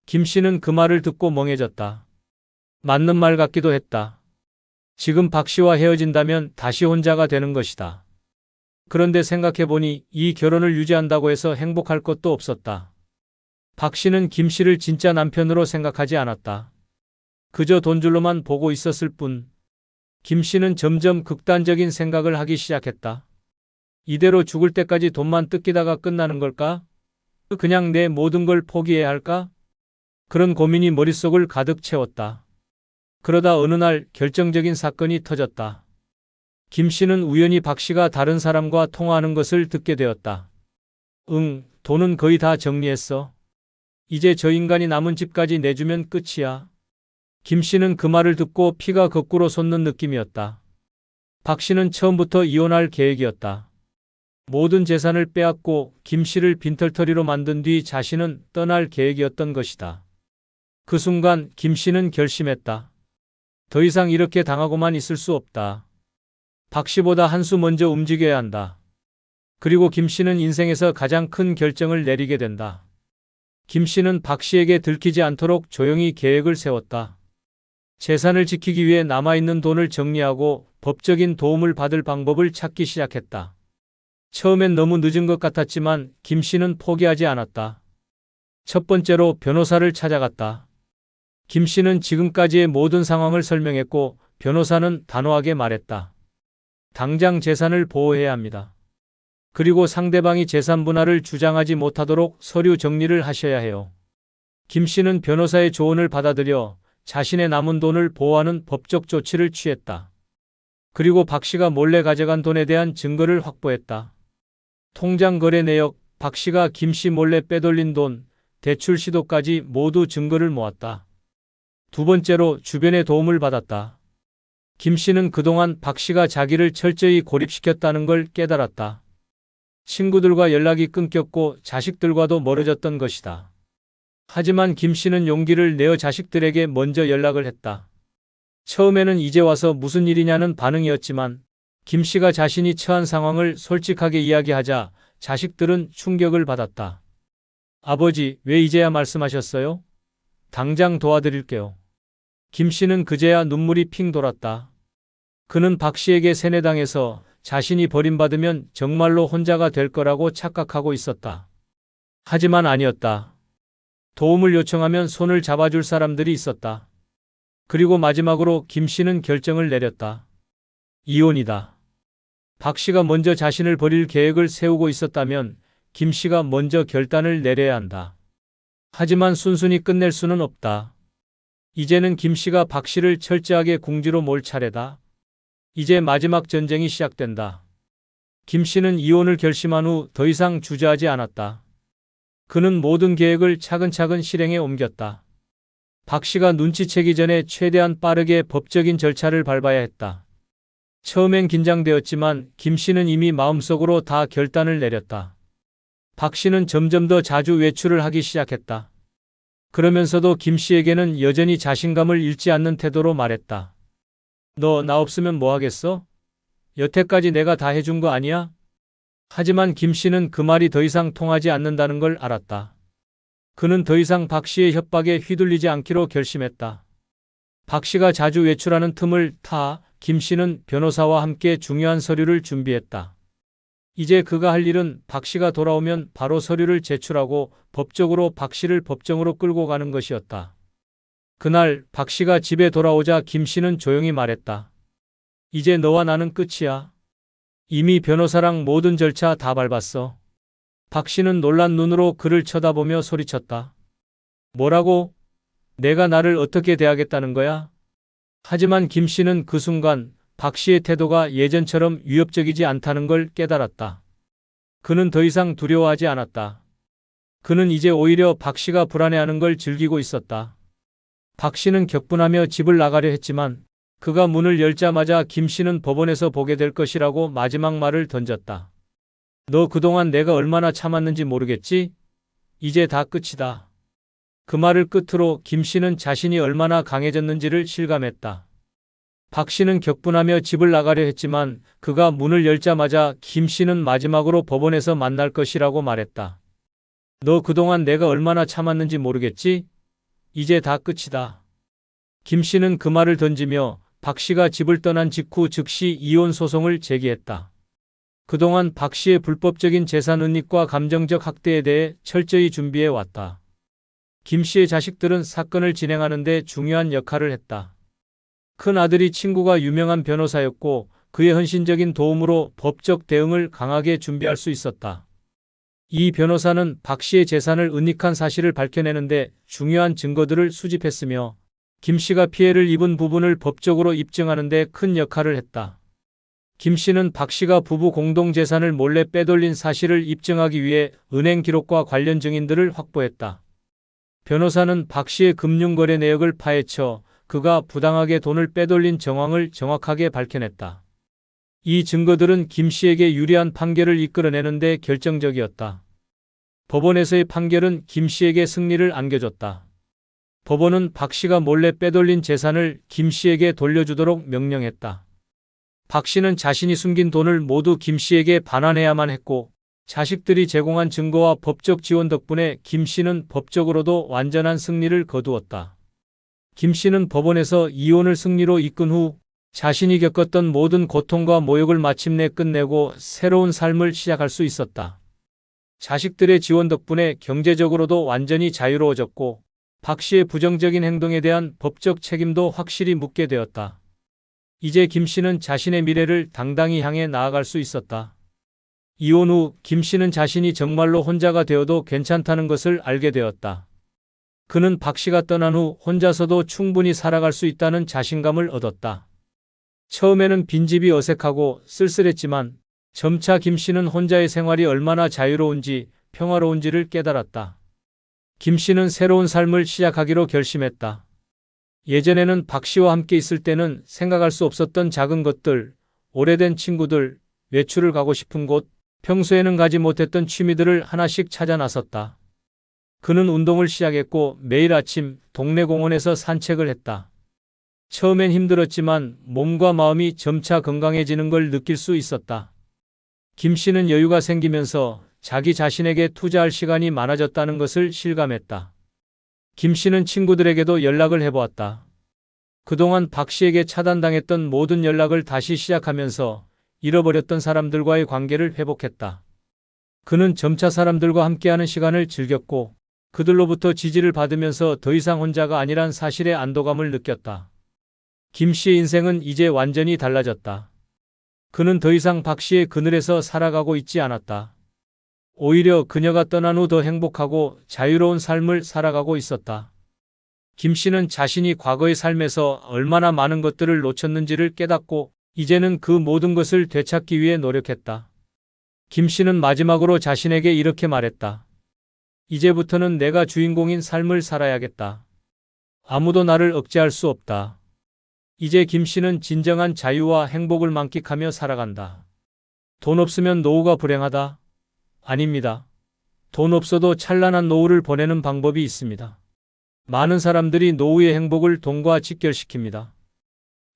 김 씨는 그 말을 듣고 멍해졌다. 맞는 말 같기도 했다. 지금 박 씨와 헤어진다면 다시 혼자가 되는 것이다. 그런데 생각해보니 이 결혼을 유지한다고 해서 행복할 것도 없었다. 박 씨는 김 씨를 진짜 남편으로 생각하지 않았다. 그저 돈줄로만 보고 있었을 뿐. 김 씨는 점점 극단적인 생각을 하기 시작했다. 이대로 죽을 때까지 돈만 뜯기다가 끝나는 걸까? 그냥 내 모든 걸 포기해야 할까? 그런 고민이 머릿속을 가득 채웠다. 그러다 어느 날 결정적인 사건이 터졌다. 김 씨는 우연히 박 씨가 다른 사람과 통화하는 것을 듣게 되었다. 응, 돈은 거의 다 정리했어. 이제 저 인간이 남은 집까지 내주면 끝이야. 김 씨는 그 말을 듣고 피가 거꾸로 솟는 느낌이었다. 박 씨는 처음부터 이혼할 계획이었다. 모든 재산을 빼앗고 김 씨를 빈털터리로 만든 뒤 자신은 떠날 계획이었던 것이다. 그 순간 김 씨는 결심했다. 더 이상 이렇게 당하고만 있을 수 없다. 박 씨보다 한 수 먼저 움직여야 한다. 그리고 김 씨는 인생에서 가장 큰 결정을 내리게 된다. 김 씨는 박 씨에게 들키지 않도록 조용히 계획을 세웠다. 재산을 지키기 위해 남아있는 돈을 정리하고 법적인 도움을 받을 방법을 찾기 시작했다. 처음엔 너무 늦은 것 같았지만 김 씨는 포기하지 않았다. 첫 번째로 변호사를 찾아갔다. 김 씨는 지금까지의 모든 상황을 설명했고 변호사는 단호하게 말했다. 당장 재산을 보호해야 합니다. 그리고 상대방이 재산 분할을 주장하지 못하도록 서류 정리를 하셔야 해요. 김 씨는 변호사의 조언을 받아들여 자신의 남은 돈을 보호하는 법적 조치를 취했다. 그리고 박 씨가 몰래 가져간 돈에 대한 증거를 확보했다. 통장 거래 내역, 박 씨가 김 씨 몰래 빼돌린 돈, 대출 시도까지 모두 증거를 모았다. 두 번째로 주변의 도움을 받았다. 김 씨는 그동안 박 씨가 자기를 철저히 고립시켰다는 걸 깨달았다. 친구들과 연락이 끊겼고 자식들과도 멀어졌던 것이다. 하지만 김 씨는 용기를 내어 자식들에게 먼저 연락을 했다. 처음에는 이제 와서 무슨 일이냐는 반응이었지만 김 씨가 자신이 처한 상황을 솔직하게 이야기하자 자식들은 충격을 받았다. 아버지, 왜 이제야 말씀하셨어요? 당장 도와드릴게요. 김 씨는 그제야 눈물이 핑 돌았다. 그는 박 씨에게 세뇌당해서 자신이 버림받으면 정말로 혼자가 될 거라고 착각하고 있었다. 하지만 아니었다. 도움을 요청하면 손을 잡아줄 사람들이 있었다. 그리고 마지막으로 김 씨는 결정을 내렸다. 이혼이다. 박 씨가 먼저 자신을 버릴 계획을 세우고 있었다면 김 씨가 먼저 결단을 내려야 한다. 하지만 순순히 끝낼 수는 없다. 이제는 김 씨가 박 씨를 철저하게 궁지로 몰 차례다. 이제 마지막 전쟁이 시작된다. 김 씨는 이혼을 결심한 후 더 이상 주저하지 않았다. 그는 모든 계획을 차근차근 실행에 옮겼다. 박 씨가 눈치채기 전에 최대한 빠르게 법적인 절차를 밟아야 했다. 처음엔 긴장되었지만 김 씨는 이미 마음속으로 다 결단을 내렸다. 박 씨는 점점 더 자주 외출을 하기 시작했다. 그러면서도 김 씨에게는 여전히 자신감을 잃지 않는 태도로 말했다. 너 나 없으면 뭐 하겠어? 여태까지 내가 다 해준 거 아니야? 하지만 김 씨는 그 말이 더 이상 통하지 않는다는 걸 알았다. 그는 더 이상 박 씨의 협박에 휘둘리지 않기로 결심했다. 박 씨가 자주 외출하는 틈을 타 김 씨는 변호사와 함께 중요한 서류를 준비했다. 이제 그가 할 일은 박 씨가 돌아오면 바로 서류를 제출하고 법적으로 박 씨를 법정으로 끌고 가는 것이었다. 그날 박 씨가 집에 돌아오자 김 씨는 조용히 말했다. 이제 너와 나는 끝이야. 이미 변호사랑 모든 절차 다 밟았어. 박 씨는 놀란 눈으로 그를 쳐다보며 소리쳤다. 뭐라고? 내가 나를 어떻게 대하겠다는 거야? 하지만 김 씨는 그 순간 박 씨의 태도가 예전처럼 위협적이지 않다는 걸 깨달았다. 그는 더 이상 두려워하지 않았다. 그는 이제 오히려 박 씨가 불안해하는 걸 즐기고 있었다. 박 씨는 격분하며 집을 나가려 했지만 그가 문을 열자마자 김 씨는 법원에서 보게 될 것이라고 마지막 말을 던졌다. 너 그동안 내가 얼마나 참았는지 모르겠지? 이제 다 끝이다. 그 말을 끝으로 김 씨는 자신이 얼마나 강해졌는지를 실감했다. 박 씨는 격분하며 집을 나가려 했지만 그가 문을 열자마자 김 씨는 마지막으로 법원에서 만날 것이라고 말했다. 너 그동안 내가 얼마나 참았는지 모르겠지? 이제 다 끝이다. 김 씨는 그 말을 던지며 박 씨가 집을 떠난 직후 즉시 이혼 소송을 제기했다. 그동안 박 씨의 불법적인 재산 은닉과 감정적 학대에 대해 철저히 준비해 왔다. 김 씨의 자식들은 사건을 진행하는 데 중요한 역할을 했다. 큰 아들이 친구가 유명한 변호사였고 그의 헌신적인 도움으로 법적 대응을 강하게 준비할 수 있었다. 이 변호사는 박 씨의 재산을 은닉한 사실을 밝혀내는데 중요한 증거들을 수집했으며 김 씨가 피해를 입은 부분을 법적으로 입증하는 데 큰 역할을 했다. 김 씨는 박 씨가 부부 공동 재산을 몰래 빼돌린 사실을 입증하기 위해 은행 기록과 관련 증인들을 확보했다. 변호사는 박 씨의 금융거래 내역을 파헤쳐 그가 부당하게 돈을 빼돌린 정황을 정확하게 밝혀냈다. 이 증거들은 김 씨에게 유리한 판결을 이끌어내는 데 결정적이었다. 법원에서의 판결은 김 씨에게 승리를 안겨줬다. 법원은 박 씨가 몰래 빼돌린 재산을 김 씨에게 돌려주도록 명령했다. 박 씨는 자신이 숨긴 돈을 모두 김 씨에게 반환해야만 했고 자식들이 제공한 증거와 법적 지원 덕분에 김 씨는 법적으로도 완전한 승리를 거두었다. 김 씨는 법원에서 이혼을 승리로 이끈 후 자신이 겪었던 모든 고통과 모욕을 마침내 끝내고 새로운 삶을 시작할 수 있었다. 자식들의 지원 덕분에 경제적으로도 완전히 자유로워졌고 박 씨의 부정적인 행동에 대한 법적 책임도 확실히 묻게 되었다. 이제 김 씨는 자신의 미래를 당당히 향해 나아갈 수 있었다. 이혼 후 김 씨는 자신이 정말로 혼자가 되어도 괜찮다는 것을 알게 되었다. 그는 박 씨가 떠난 후 혼자서도 충분히 살아갈 수 있다는 자신감을 얻었다. 처음에는 빈집이 어색하고 쓸쓸했지만 점차 김 씨는 혼자의 생활이 얼마나 자유로운지 평화로운지를 깨달았다. 김 씨는 새로운 삶을 시작하기로 결심했다. 예전에는 박 씨와 함께 있을 때는 생각할 수 없었던 작은 것들, 오래된 친구들, 외출을 가고 싶은 곳, 평소에는 가지 못했던 취미들을 하나씩 찾아 나섰다. 그는 운동을 시작했고 매일 아침 동네 공원에서 산책을 했다. 처음엔 힘들었지만 몸과 마음이 점차 건강해지는 걸 느낄 수 있었다. 김 씨는 여유가 생기면서 자기 자신에게 투자할 시간이 많아졌다는 것을 실감했다. 김 씨는 친구들에게도 연락을 해보았다. 그동안 박 씨에게 차단당했던 모든 연락을 다시 시작하면서 잃어버렸던 사람들과의 관계를 회복했다. 그는 점차 사람들과 함께하는 시간을 즐겼고 그들로부터 지지를 받으면서 더 이상 혼자가 아니란 사실에 안도감을 느꼈다. 김 씨의 인생은 이제 완전히 달라졌다. 그는 더 이상 박 씨의 그늘에서 살아가고 있지 않았다. 오히려 그녀가 떠난 후 더 행복하고 자유로운 삶을 살아가고 있었다. 김 씨는 자신이 과거의 삶에서 얼마나 많은 것들을 놓쳤는지를 깨닫고 이제는 그 모든 것을 되찾기 위해 노력했다. 김 씨는 마지막으로 자신에게 이렇게 말했다. 이제부터는 내가 주인공인 삶을 살아야겠다. 아무도 나를 억제할 수 없다. 이제 김 씨는 진정한 자유와 행복을 만끽하며 살아간다. 돈 없으면 노후가 불행하다? 아닙니다. 돈 없어도 찬란한 노후를 보내는 방법이 있습니다. 많은 사람들이 노후의 행복을 돈과 직결시킵니다.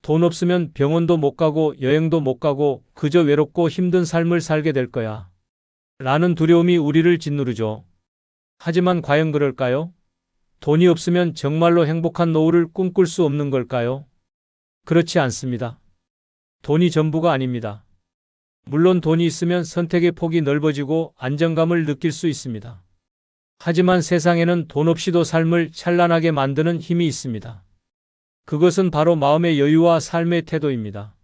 돈 없으면 병원도 못 가고 여행도 못 가고 그저 외롭고 힘든 삶을 살게 될 거야. 라는 두려움이 우리를 짓누르죠. 하지만 과연 그럴까요? 돈이 없으면 정말로 행복한 노후를 꿈꿀 수 없는 걸까요? 그렇지 않습니다. 돈이 전부가 아닙니다. 물론 돈이 있으면 선택의 폭이 넓어지고 안정감을 느낄 수 있습니다. 하지만 세상에는 돈 없이도 삶을 찬란하게 만드는 힘이 있습니다. 그것은 바로 마음의 여유와 삶의 태도입니다.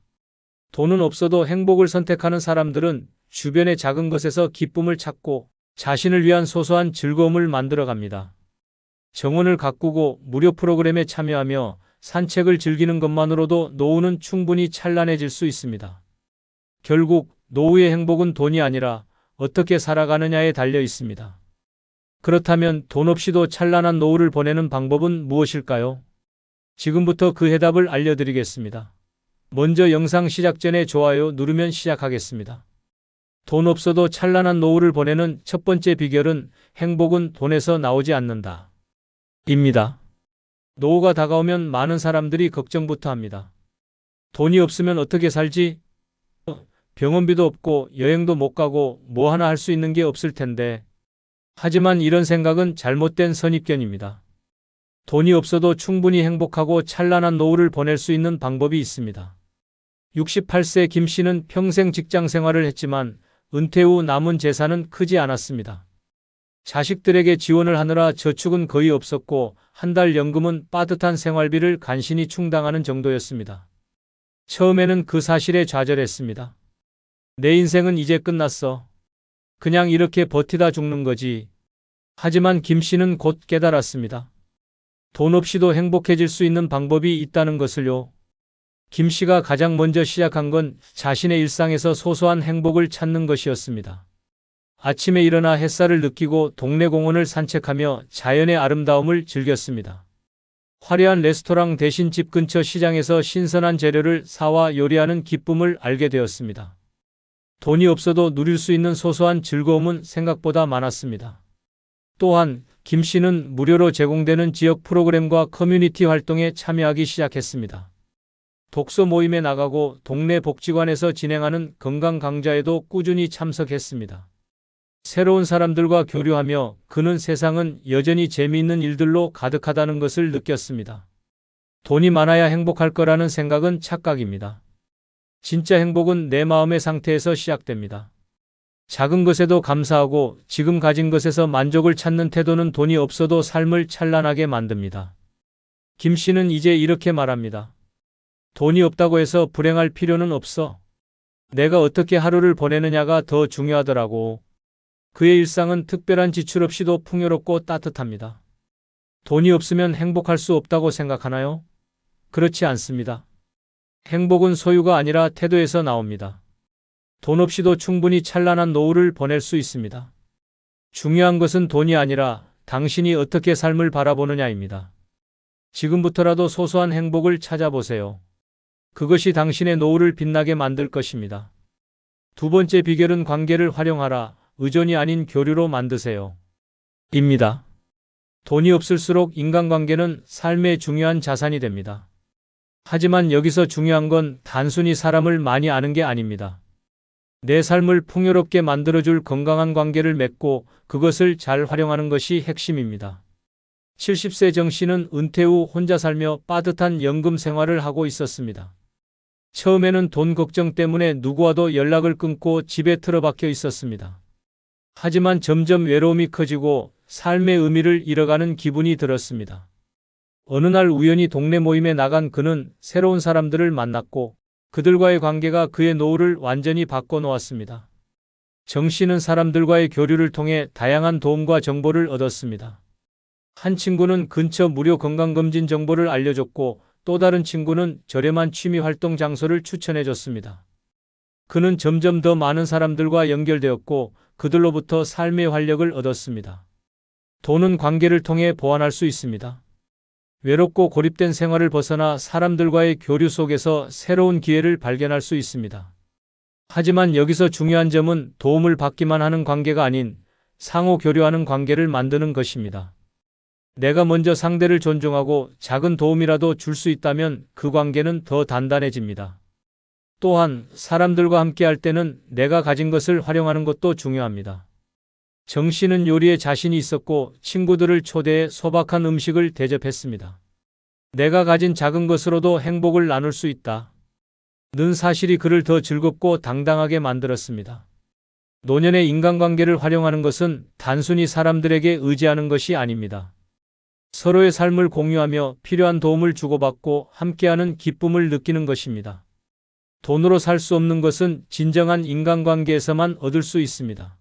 돈은 없어도 행복을 선택하는 사람들은 주변의 작은 것에서 기쁨을 찾고 자신을 위한 소소한 즐거움을 만들어갑니다. 정원을 가꾸고 무료 프로그램에 참여하며 산책을 즐기는 것만으로도 노후는 충분히 찬란해질 수 있습니다. 결국 노후의 행복은 돈이 아니라 어떻게 살아가느냐에 달려 있습니다. 그렇다면 돈 없이도 찬란한 노후를 보내는 방법은 무엇일까요? 지금부터 그 해답을 알려드리겠습니다. 먼저 영상 시작 전에 좋아요 누르면 시작하겠습니다. 돈 없어도 찬란한 노후를 보내는 첫 번째 비결은 행복은 돈에서 나오지 않는다. 입니다. 노후가 다가오면 많은 사람들이 걱정부터 합니다. 돈이 없으면 어떻게 살지? 병원비도 없고 여행도 못 가고 뭐 하나 할 수 있는 게 없을 텐데. 하지만 이런 생각은 잘못된 선입견입니다. 돈이 없어도 충분히 행복하고 찬란한 노후를 보낼 수 있는 방법이 있습니다. 68세 김 씨는 평생 직장 생활을 했지만 은퇴 후 남은 재산은 크지 않았습니다. 자식들에게 지원을 하느라 저축은 거의 없었고 한 달 연금은 빠듯한 생활비를 간신히 충당하는 정도였습니다. 처음에는 그 사실에 좌절했습니다. 내 인생은 이제 끝났어. 그냥 이렇게 버티다 죽는 거지. 하지만 김 씨는 곧 깨달았습니다. 돈 없이도 행복해질 수 있는 방법이 있다는 것을요. 김 씨가 가장 먼저 시작한 건 자신의 일상에서 소소한 행복을 찾는 것이었습니다. 아침에 일어나 햇살을 느끼고 동네 공원을 산책하며 자연의 아름다움을 즐겼습니다. 화려한 레스토랑 대신 집 근처 시장에서 신선한 재료를 사와 요리하는 기쁨을 알게 되었습니다. 돈이 없어도 누릴 수 있는 소소한 즐거움은 생각보다 많았습니다. 또한 김 씨는 무료로 제공되는 지역 프로그램과 커뮤니티 활동에 참여하기 시작했습니다. 독서 모임에 나가고 동네 복지관에서 진행하는 건강 강좌에도 꾸준히 참석했습니다. 새로운 사람들과 교류하며 그는 세상은 여전히 재미있는 일들로 가득하다는 것을 느꼈습니다. 돈이 많아야 행복할 거라는 생각은 착각입니다. 진짜 행복은 내 마음의 상태에서 시작됩니다. 작은 것에도 감사하고 지금 가진 것에서 만족을 찾는 태도는 돈이 없어도 삶을 찬란하게 만듭니다. 김 씨는 이제 이렇게 말합니다. 돈이 없다고 해서 불행할 필요는 없어. 내가 어떻게 하루를 보내느냐가 더 중요하더라고. 그의 일상은 특별한 지출 없이도 풍요롭고 따뜻합니다. 돈이 없으면 행복할 수 없다고 생각하나요? 그렇지 않습니다. 행복은 소유가 아니라 태도에서 나옵니다. 돈 없이도 충분히 찬란한 노후를 보낼 수 있습니다. 중요한 것은 돈이 아니라 당신이 어떻게 삶을 바라보느냐입니다. 지금부터라도 소소한 행복을 찾아보세요. 그것이 당신의 노후를 빛나게 만들 것입니다. 두 번째 비결은 관계를 활용하라. 의존이 아닌 교류로 만드세요. 입니다. 돈이 없을수록 인간관계는 삶의 중요한 자산이 됩니다. 하지만 여기서 중요한 건 단순히 사람을 많이 아는 게 아닙니다. 내 삶을 풍요롭게 만들어줄 건강한 관계를 맺고 그것을 잘 활용하는 것이 핵심입니다. 70세 정 씨는 은퇴 후 혼자 살며 빠듯한 연금 생활을 하고 있었습니다. 처음에는 돈 걱정 때문에 누구와도 연락을 끊고 집에 틀어박혀 있었습니다. 하지만 점점 외로움이 커지고 삶의 의미를 잃어가는 기분이 들었습니다. 어느 날 우연히 동네 모임에 나간 그는 새로운 사람들을 만났고 그들과의 관계가 그의 노후를 완전히 바꿔놓았습니다. 정 씨는 사람들과의 교류를 통해 다양한 도움과 정보를 얻었습니다. 한 친구는 근처 무료 건강검진 정보를 알려줬고 또 다른 친구는 저렴한 취미활동 장소를 추천해줬습니다. 그는 점점 더 많은 사람들과 연결되었고 그들로부터 삶의 활력을 얻었습니다. 돈은 관계를 통해 보완할 수 있습니다. 외롭고 고립된 생활을 벗어나 사람들과의 교류 속에서 새로운 기회를 발견할 수 있습니다. 하지만 여기서 중요한 점은 도움을 받기만 하는 관계가 아닌 상호 교류하는 관계를 만드는 것입니다. 내가 먼저 상대를 존중하고 작은 도움이라도 줄 수 있다면 그 관계는 더 단단해집니다. 또한 사람들과 함께할 때는 내가 가진 것을 활용하는 것도 중요합니다. 정 씨는 요리에 자신이 있었고 친구들을 초대해 소박한 음식을 대접했습니다. 내가 가진 작은 것으로도 행복을 나눌 수 있다. 는 사실이 그를 더 즐겁고 당당하게 만들었습니다. 노년의 인간관계를 활용하는 것은 단순히 사람들에게 의지하는 것이 아닙니다. 서로의 삶을 공유하며 필요한 도움을 주고받고 함께하는 기쁨을 느끼는 것입니다. 돈으로 살 수 없는 것은 진정한 인간관계에서만 얻을 수 있습니다.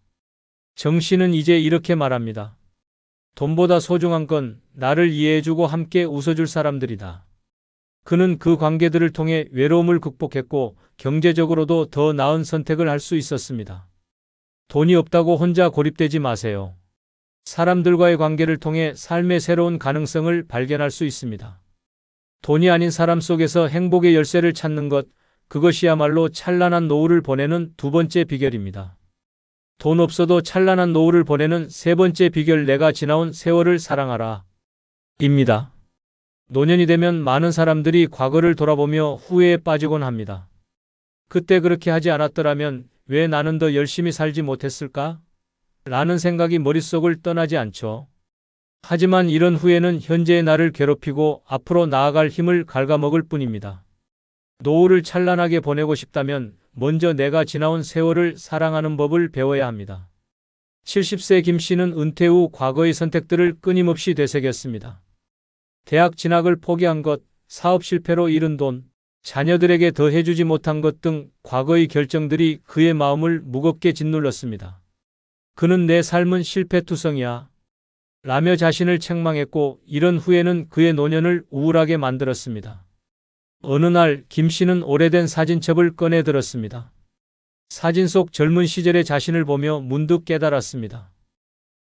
정 씨는 이제 이렇게 말합니다. 돈보다 소중한 건 나를 이해해주고 함께 웃어줄 사람들이다. 그는 그 관계들을 통해 외로움을 극복했고 경제적으로도 더 나은 선택을 할 수 있었습니다. 돈이 없다고 혼자 고립되지 마세요. 사람들과의 관계를 통해 삶의 새로운 가능성을 발견할 수 있습니다. 돈이 아닌 사람 속에서 행복의 열쇠를 찾는 것, 그것이야말로 찬란한 노후를 보내는 두 번째 비결입니다. 돈 없어도 찬란한 노후를 보내는 세 번째 비결, 내가 지나온 세월을 사랑하라. 입니다. 노년이 되면 많은 사람들이 과거를 돌아보며 후회에 빠지곤 합니다. 그때 그렇게 하지 않았더라면 왜 나는 더 열심히 살지 못했을까? 라는 생각이 머릿속을 떠나지 않죠. 하지만 이런 후회는 현재의 나를 괴롭히고 앞으로 나아갈 힘을 갉아먹을 뿐입니다. 노후를 찬란하게 보내고 싶다면 먼저 내가 지나온 세월을 사랑하는 법을 배워야 합니다. 70세 김 씨는 은퇴 후 과거의 선택들을 끊임없이 되새겼습니다. 대학 진학을 포기한 것, 사업 실패로 잃은 돈, 자녀들에게 더 해주지 못한 것 등 과거의 결정들이 그의 마음을 무겁게 짓눌렀습니다. 그는 내 삶은 실패투성이야 라며 자신을 책망했고 이런 후회는 그의 노년을 우울하게 만들었습니다. 어느 날 김 씨는 오래된 사진첩을 꺼내 들었습니다. 사진 속 젊은 시절의 자신을 보며 문득 깨달았습니다.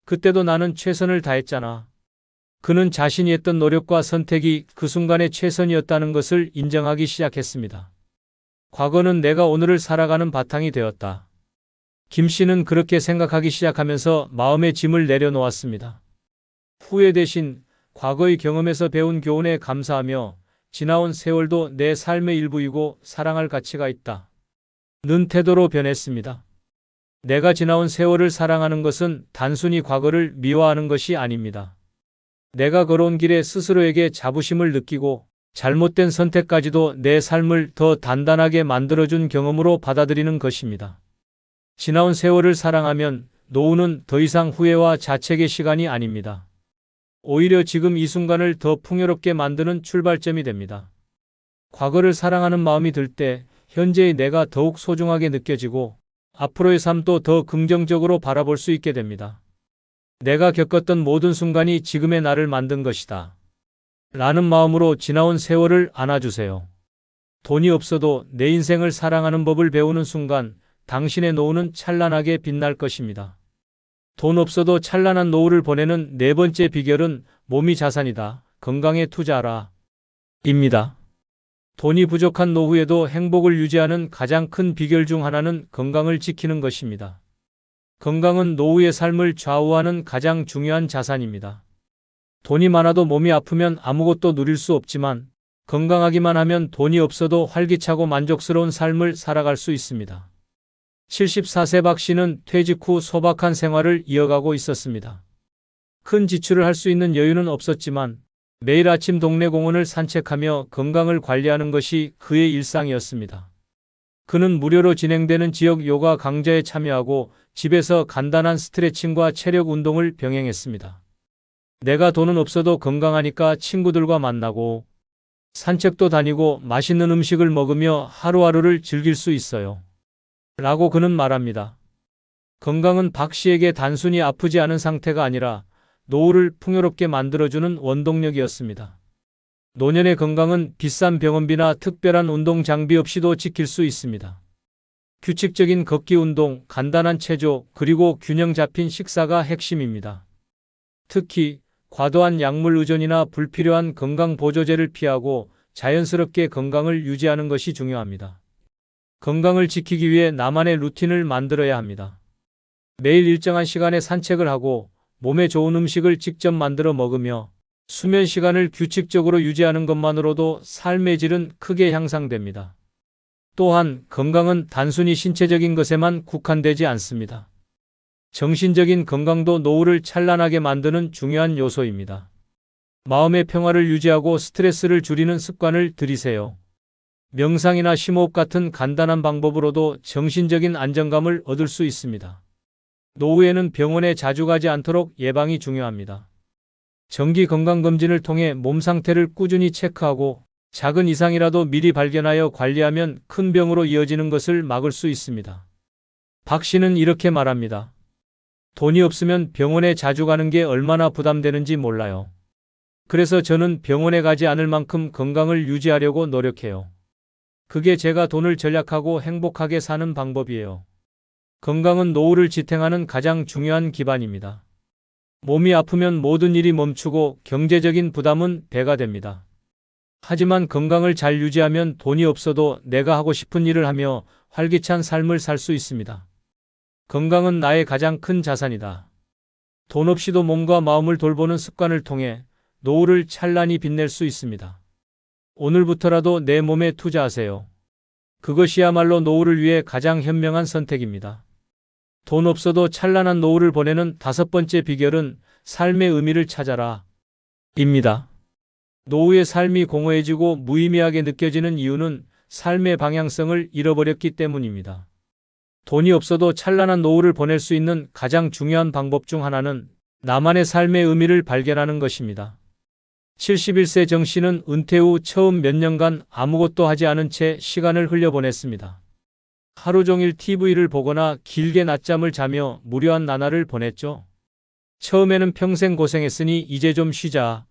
그때도 나는 최선을 다했잖아. 그는 자신이 했던 노력과 선택이 그 순간의 최선이었다는 것을 인정하기 시작했습니다. 과거는 내가 오늘을 살아가는 바탕이 되었다. 김 씨는 그렇게 생각하기 시작하면서 마음의 짐을 내려놓았습니다. 후회 대신 과거의 경험에서 배운 교훈에 감사하며 지나온 세월도 내 삶의 일부이고 사랑할 가치가 있다. 는 태도로 변했습니다. 내가 지나온 세월을 사랑하는 것은 단순히 과거를 미워하는 것이 아닙니다. 내가 걸어온 길에 스스로에게 자부심을 느끼고 잘못된 선택까지도 내 삶을 더 단단하게 만들어준 경험으로 받아들이는 것입니다. 지나온 세월을 사랑하면 노후는 더 이상 후회와 자책의 시간이 아닙니다. 오히려 지금 이 순간을 더 풍요롭게 만드는 출발점이 됩니다. 과거를 사랑하는 마음이 들 때 현재의 내가 더욱 소중하게 느껴지고 앞으로의 삶도 더 긍정적으로 바라볼 수 있게 됩니다. 내가 겪었던 모든 순간이 지금의 나를 만든 것이다. 라는 마음으로 지나온 세월을 안아주세요. 돈이 없어도 내 인생을 사랑하는 법을 배우는 순간 당신의 노후는 찬란하게 빛날 것입니다. 돈 없어도 찬란한 노후를 보내는 네 번째 비결은 몸이 자산이다. 건강에 투자하라. 입니다. 돈이 부족한 노후에도 행복을 유지하는 가장 큰 비결 중 하나는 건강을 지키는 것입니다. 건강은 노후의 삶을 좌우하는 가장 중요한 자산입니다. 돈이 많아도 몸이 아프면 아무것도 누릴 수 없지만 건강하기만 하면 돈이 없어도 활기차고 만족스러운 삶을 살아갈 수 있습니다. 74세 박 씨는 퇴직 후 소박한 생활을 이어가고 있었습니다. 큰 지출을 할 수 있는 여유는 없었지만 매일 아침 동네 공원을 산책하며 건강을 관리하는 것이 그의 일상이었습니다. 그는 무료로 진행되는 지역 요가 강좌에 참여하고 집에서 간단한 스트레칭과 체력 운동을 병행했습니다. 내가 돈은 없어도 건강하니까 친구들과 만나고 산책도 다니고 맛있는 음식을 먹으며 하루하루를 즐길 수 있어요. 라고 그는 말합니다. 건강은 박 씨에게 단순히 아프지 않은 상태가 아니라 노후를 풍요롭게 만들어주는 원동력이었습니다. 노년의 건강은 비싼 병원비나 특별한 운동 장비 없이도 지킬 수 있습니다. 규칙적인 걷기 운동, 간단한 체조, 그리고 균형 잡힌 식사가 핵심입니다. 특히 과도한 약물 의존이나 불필요한 건강 보조제를 피하고 자연스럽게 건강을 유지하는 것이 중요합니다. 건강을 지키기 위해 나만의 루틴을 만들어야 합니다. 매일 일정한 시간에 산책을 하고 몸에 좋은 음식을 직접 만들어 먹으며 수면 시간을 규칙적으로 유지하는 것만으로도 삶의 질은 크게 향상됩니다. 또한 건강은 단순히 신체적인 것에만 국한되지 않습니다. 정신적인 건강도 노후를 찬란하게 만드는 중요한 요소입니다. 마음의 평화를 유지하고 스트레스를 줄이는 습관을 들이세요. 명상이나 심호흡 같은 간단한 방법으로도 정신적인 안정감을 얻을 수 있습니다. 노후에는 병원에 자주 가지 않도록 예방이 중요합니다. 정기 건강검진을 통해 몸 상태를 꾸준히 체크하고 작은 이상이라도 미리 발견하여 관리하면 큰 병으로 이어지는 것을 막을 수 있습니다. 박 씨는 이렇게 말합니다. 돈이 없으면 병원에 자주 가는 게 얼마나 부담되는지 몰라요. 그래서 저는 병원에 가지 않을 만큼 건강을 유지하려고 노력해요. 그게 제가 돈을 절약하고 행복하게 사는 방법이에요. 건강은 노후를 지탱하는 가장 중요한 기반입니다. 몸이 아프면 모든 일이 멈추고 경제적인 부담은 배가 됩니다. 하지만 건강을 잘 유지하면 돈이 없어도 내가 하고 싶은 일을 하며 활기찬 삶을 살 수 있습니다. 건강은 나의 가장 큰 자산이다. 돈 없이도 몸과 마음을 돌보는 습관을 통해 노후를 찬란히 빛낼 수 있습니다. 오늘부터라도 내 몸에 투자하세요. 그것이야말로 노후를 위해 가장 현명한 선택입니다. 돈 없어도 찬란한 노후를 보내는 다섯 번째 비결은 삶의 의미를 찾아라. 입니다. 노후의 삶이 공허해지고 무의미하게 느껴지는 이유는 삶의 방향성을 잃어버렸기 때문입니다. 돈이 없어도 찬란한 노후를 보낼 수 있는 가장 중요한 방법 중 하나는 나만의 삶의 의미를 발견하는 것입니다. 71세 정 씨는 은퇴 후 처음 몇 년간 아무것도 하지 않은 채 시간을 흘려보냈습니다. 하루 종일 TV를 보거나 길게 낮잠을 자며 무료한 나날을 보냈죠. 처음에는 평생 고생했으니 이제 좀 쉬자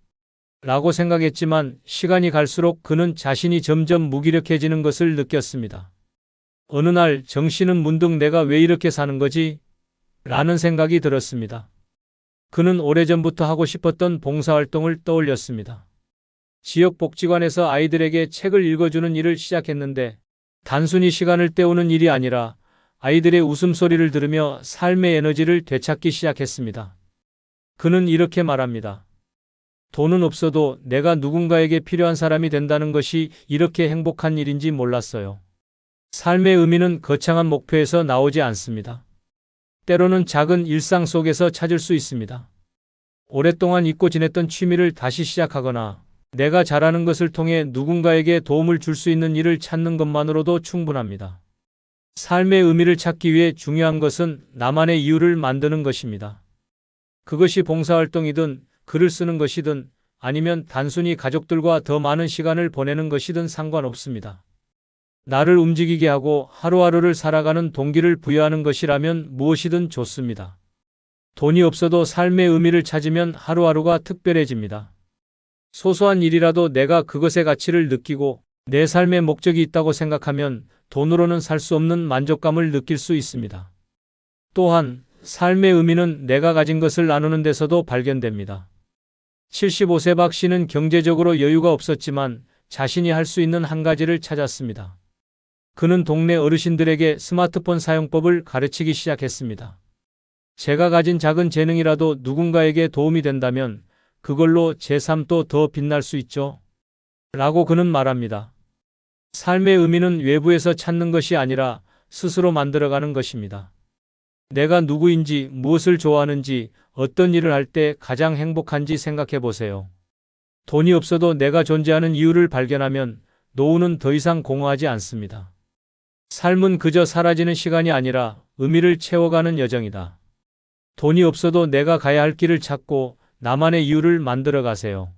라고 생각했지만 시간이 갈수록 그는 자신이 점점 무기력해지는 것을 느꼈습니다. 어느 날 정 씨는 문득 내가 왜 이렇게 사는 거지? 라는 생각이 들었습니다. 그는 오래전부터 하고 싶었던 봉사활동을 떠올렸습니다. 지역 복지관에서 아이들에게 책을 읽어주는 일을 시작했는데 단순히 시간을 때우는 일이 아니라 아이들의 웃음소리를 들으며 삶의 에너지를 되찾기 시작했습니다. 그는 이렇게 말합니다. 돈은 없어도 내가 누군가에게 필요한 사람이 된다는 것이 이렇게 행복한 일인지 몰랐어요. 삶의 의미는 거창한 목표에서 나오지 않습니다. 때로는 작은 일상 속에서 찾을 수 있습니다. 오랫동안 잊고 지냈던 취미를 다시 시작하거나 내가 잘하는 것을 통해 누군가에게 도움을 줄 수 있는 일을 찾는 것만으로도 충분합니다. 삶의 의미를 찾기 위해 중요한 것은 나만의 이유를 만드는 것입니다. 그것이 봉사활동이든 글을 쓰는 것이든 아니면 단순히 가족들과 더 많은 시간을 보내는 것이든 상관없습니다. 나를 움직이게 하고 하루하루를 살아가는 동기를 부여하는 것이라면 무엇이든 좋습니다. 돈이 없어도 삶의 의미를 찾으면 하루하루가 특별해집니다. 소소한 일이라도 내가 그것의 가치를 느끼고 내 삶의 목적이 있다고 생각하면 돈으로는 살 수 없는 만족감을 느낄 수 있습니다. 또한 삶의 의미는 내가 가진 것을 나누는 데서도 발견됩니다. 75세 박 씨는 경제적으로 여유가 없었지만 자신이 할 수 있는 한 가지를 찾았습니다. 그는 동네 어르신들에게 스마트폰 사용법을 가르치기 시작했습니다. 제가 가진 작은 재능이라도 누군가에게 도움이 된다면 그걸로 제 삶도 더 빛날 수 있죠. 라고 그는 말합니다. 삶의 의미는 외부에서 찾는 것이 아니라 스스로 만들어가는 것입니다. 내가 누구인지, 무엇을 좋아하는지, 어떤 일을 할 때 가장 행복한지 생각해 보세요. 돈이 없어도 내가 존재하는 이유를 발견하면 노후는 더 이상 공허하지 않습니다. 삶은 그저 사라지는 시간이 아니라 의미를 채워가는 여정이다. 돈이 없어도 내가 가야 할 길을 찾고 나만의 이유를 만들어 가세요.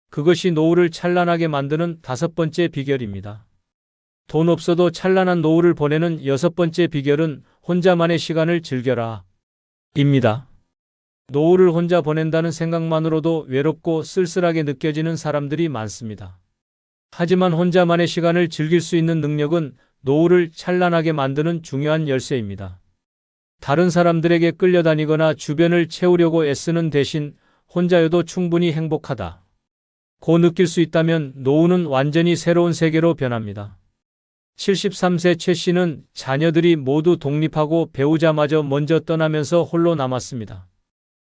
그것이 노후를 찬란하게 만드는 5번째 비결입니다. 돈 없어도 찬란한 노후를 보내는 6번째 비결은 혼자만의 시간을 즐겨라. 입니다. 노후를 혼자 보낸다는 생각만으로도 외롭고 쓸쓸하게 느껴지는 사람들이 많습니다. 하지만 혼자만의 시간을 즐길 수 있는 능력은 노후를 찬란하게 만드는 중요한 열쇠입니다. 다른 사람들에게 끌려다니거나 주변을 채우려고 애쓰는 대신 혼자여도 충분히 행복하다 고 느낄 수 있다면 노후는 완전히 새로운 세계로 변합니다. 73세 최 씨는 자녀들이 모두 독립하고 배우자마저 먼저 떠나면서 홀로 남았습니다.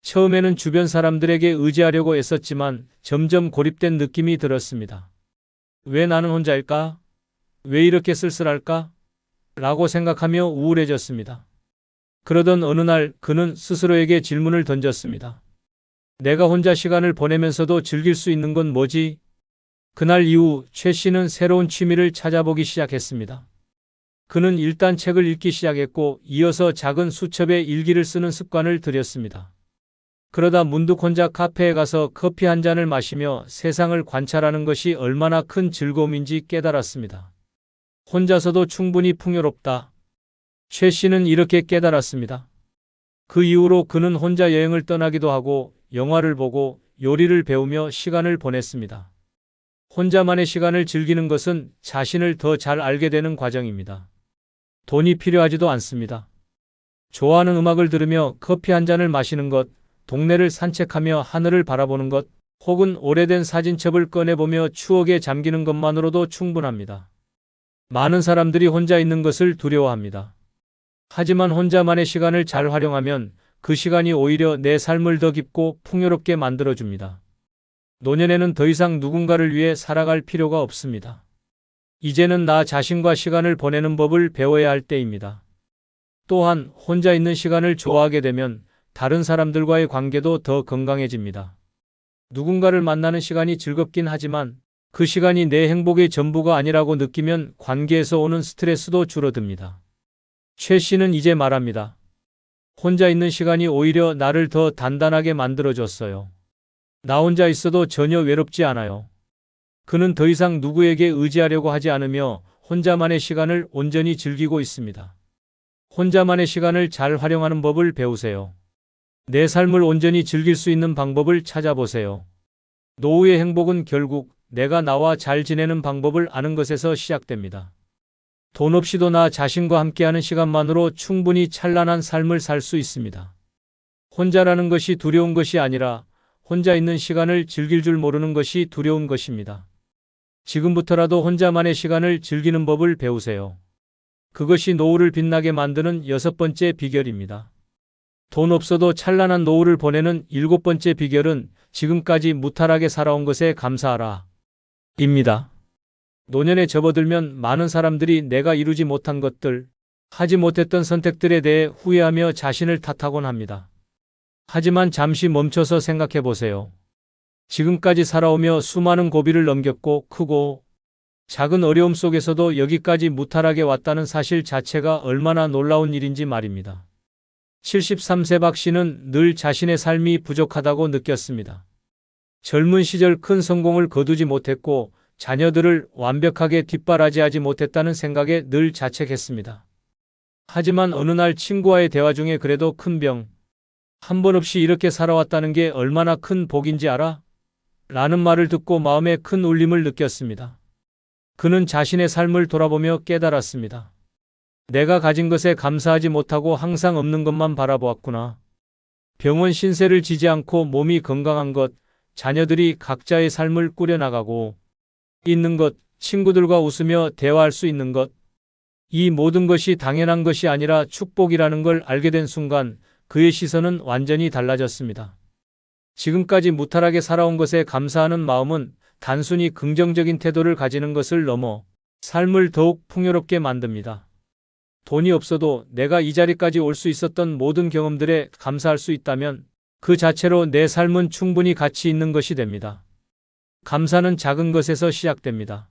처음에는 주변 사람들에게 의지하려고 애썼지만 점점 고립된 느낌이 들었습니다. 왜 나는 혼자일까? 왜 이렇게 쓸쓸할까? 라고 생각하며 우울해졌습니다. 그러던 어느 날 그는 스스로에게 질문을 던졌습니다. 내가 혼자 시간을 보내면서도 즐길 수 있는 건 뭐지? 그날 이후 최 씨는 새로운 취미를 찾아보기 시작했습니다. 그는 일단 책을 읽기 시작했고 이어서 작은 수첩에 일기를 쓰는 습관을 들였습니다. 그러다 문득 혼자 카페에 가서 커피 한 잔을 마시며 세상을 관찰하는 것이 얼마나 큰 즐거움인지 깨달았습니다. 혼자서도 충분히 풍요롭다. 최 씨는 이렇게 깨달았습니다. 그 이후로 그는 혼자 여행을 떠나기도 하고 영화를 보고 요리를 배우며 시간을 보냈습니다. 혼자만의 시간을 즐기는 것은 자신을 더 잘 알게 되는 과정입니다. 돈이 필요하지도 않습니다. 좋아하는 음악을 들으며 커피 한 잔을 마시는 것, 동네를 산책하며 하늘을 바라보는 것, 혹은 오래된 사진첩을 꺼내보며 추억에 잠기는 것만으로도 충분합니다. 많은 사람들이 혼자 있는 것을 두려워합니다. 하지만 혼자만의 시간을 잘 활용하면 그 시간이 오히려 내 삶을 더 깊고 풍요롭게 만들어줍니다. 노년에는 더 이상 누군가를 위해 살아갈 필요가 없습니다. 이제는 나 자신과 시간을 보내는 법을 배워야 할 때입니다. 또한 혼자 있는 시간을 좋아하게 되면 다른 사람들과의 관계도 더 건강해집니다. 누군가를 만나는 시간이 즐겁긴 하지만 그 시간이 내 행복의 전부가 아니라고 느끼면 관계에서 오는 스트레스도 줄어듭니다. 최 씨는 이제 말합니다. 혼자 있는 시간이 오히려 나를 더 단단하게 만들어줬어요. 나 혼자 있어도 전혀 외롭지 않아요. 그는 더 이상 누구에게 의지하려고 하지 않으며 혼자만의 시간을 온전히 즐기고 있습니다. 혼자만의 시간을 잘 활용하는 법을 배우세요. 내 삶을 온전히 즐길 수 있는 방법을 찾아보세요. 노후의 행복은 결국 내가 나와 잘 지내는 방법을 아는 것에서 시작됩니다. 돈 없이도 나 자신과 함께하는 시간만으로 충분히 찬란한 삶을 살 수 있습니다. 혼자라는 것이 두려운 것이 아니라 혼자 있는 시간을 즐길 줄 모르는 것이 두려운 것입니다. 지금부터라도 혼자만의 시간을 즐기는 법을 배우세요. 그것이 노후를 빛나게 만드는 6번째 비결입니다. 돈 없어도 찬란한 노후를 보내는 7번째 비결은 지금까지 무탈하게 살아온 것에 감사하라. 입니다. 노년에 접어들면 많은 사람들이 내가 이루지 못한 것들, 하지 못했던 선택들에 대해 후회하며 자신을 탓하곤 합니다. 하지만 잠시 멈춰서 생각해 보세요. 지금까지 살아오며 수많은 고비를 넘겼고 크고 작은 어려움 속에서도 여기까지 무탈하게 왔다는 사실 자체가 얼마나 놀라운 일인지 말입니다. 73세 박 씨는 늘 자신의 삶이 부족하다고 느꼈습니다. 젊은 시절 큰 성공을 거두지 못했고 자녀들을 완벽하게 뒷바라지하지 못했다는 생각에 늘 자책했습니다. 하지만 어느 날 친구와의 대화 중에 그래도 큰 병 한 번 없이 이렇게 살아왔다는 게 얼마나 큰 복인지 알아? 라는 말을 듣고 마음에 큰 울림을 느꼈습니다. 그는 자신의 삶을 돌아보며 깨달았습니다. 내가 가진 것에 감사하지 못하고 항상 없는 것만 바라보았구나. 병원 신세를 지지 않고 몸이 건강한 것, 자녀들이 각자의 삶을 꾸려나가고 있는 것, 친구들과 웃으며 대화할 수 있는 것, 이 모든 것이 당연한 것이 아니라 축복이라는 걸 알게 된 순간 그의 시선은 완전히 달라졌습니다. 지금까지 무탈하게 살아온 것에 감사하는 마음은 단순히 긍정적인 태도를 가지는 것을 넘어 삶을 더욱 풍요롭게 만듭니다. 돈이 없어도 내가 이 자리까지 올 수 있었던 모든 경험들에 감사할 수 있다면 그 자체로 내 삶은 충분히 가치 있는 것이 됩니다. 감사는 작은 것에서 시작됩니다.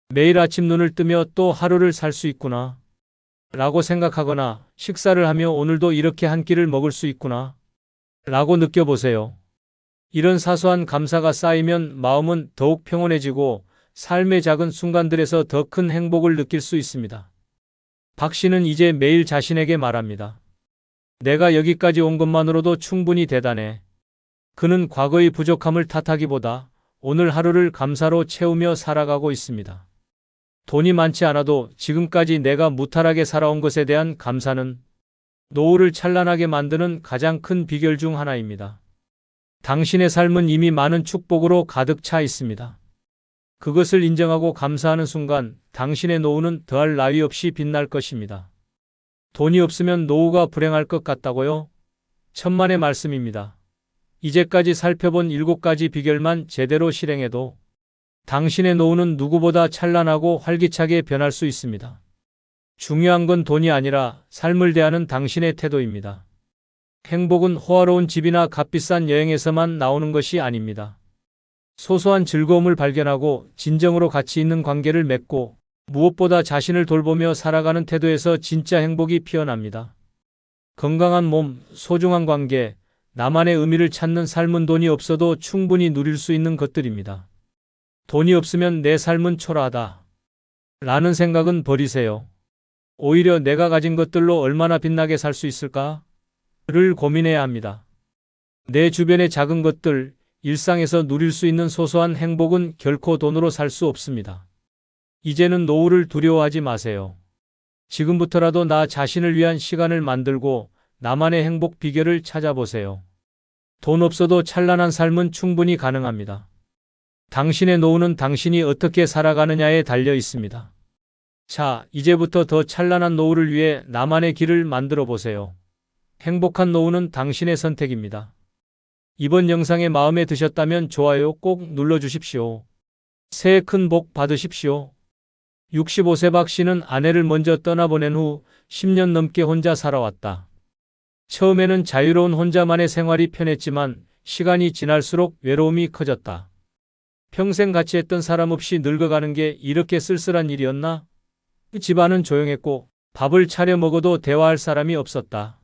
매일 아침 눈을 뜨며 또 하루를 살 수 있구나 라고 생각하거나 식사를 하며 오늘도 이렇게 한 끼를 먹을 수 있구나 라고 느껴보세요. 이런 사소한 감사가 쌓이면 마음은 더욱 평온해지고 삶의 작은 순간들에서 더 큰 행복을 느낄 수 있습니다. 박 씨는 이제 매일 자신에게 말합니다. 내가 여기까지 온 것만으로도 충분히 대단해. 그는 과거의 부족함을 탓하기보다 오늘 하루를 감사로 채우며 살아가고 있습니다. 돈이 많지 않아도 지금까지 내가 무탈하게 살아온 것에 대한 감사는 노후를 찬란하게 만드는 가장 큰 비결 중 하나입니다. 당신의 삶은 이미 많은 축복으로 가득 차 있습니다. 그것을 인정하고 감사하는 순간 당신의 노후는 더할 나위 없이 빛날 것입니다. 돈이 없으면 노후가 불행할 것 같다고요? 천만의 말씀입니다. 이제까지 살펴본 7가지 비결만 제대로 실행해도 당신의 노후는 누구보다 찬란하고 활기차게 변할 수 있습니다. 중요한 건 돈이 아니라 삶을 대하는 당신의 태도입니다. 행복은 호화로운 집이나 값비싼 여행에서만 나오는 것이 아닙니다. 소소한 즐거움을 발견하고 진정으로 가치 있는 관계를 맺고 무엇보다 자신을 돌보며 살아가는 태도에서 진짜 행복이 피어납니다. 건강한 몸, 소중한 관계, 나만의 의미를 찾는 삶은 돈이 없어도 충분히 누릴 수 있는 것들입니다. 돈이 없으면 내 삶은 초라하다 라는 생각은 버리세요. 오히려 내가 가진 것들로 얼마나 빛나게 살 수 있을까? 를 고민해야 합니다. 내 주변의 작은 것들, 일상에서 누릴 수 있는 소소한 행복은 결코 돈으로 살 수 없습니다. 이제는 노후를 두려워하지 마세요. 지금부터라도 나 자신을 위한 시간을 만들고 나만의 행복 비결을 찾아보세요. 돈 없어도 찬란한 삶은 충분히 가능합니다. 당신의 노후는 당신이 어떻게 살아가느냐에 달려 있습니다. 자, 이제부터 더 찬란한 노후를 위해 나만의 길을 만들어 보세요. 행복한 노후는 당신의 선택입니다. 이번 영상이 마음에 드셨다면 좋아요 꼭 눌러주십시오. 새해 큰 복 받으십시오. 65세 박 씨는 아내를 먼저 떠나보낸 후 10년 넘게 혼자 살아왔다. 처음에는 자유로운 혼자만의 생활이 편했지만 시간이 지날수록 외로움이 커졌다. 평생 같이 했던 사람 없이 늙어가는 게 이렇게 쓸쓸한 일이었나? 집안은 조용했고 밥을 차려 먹어도 대화할 사람이 없었다.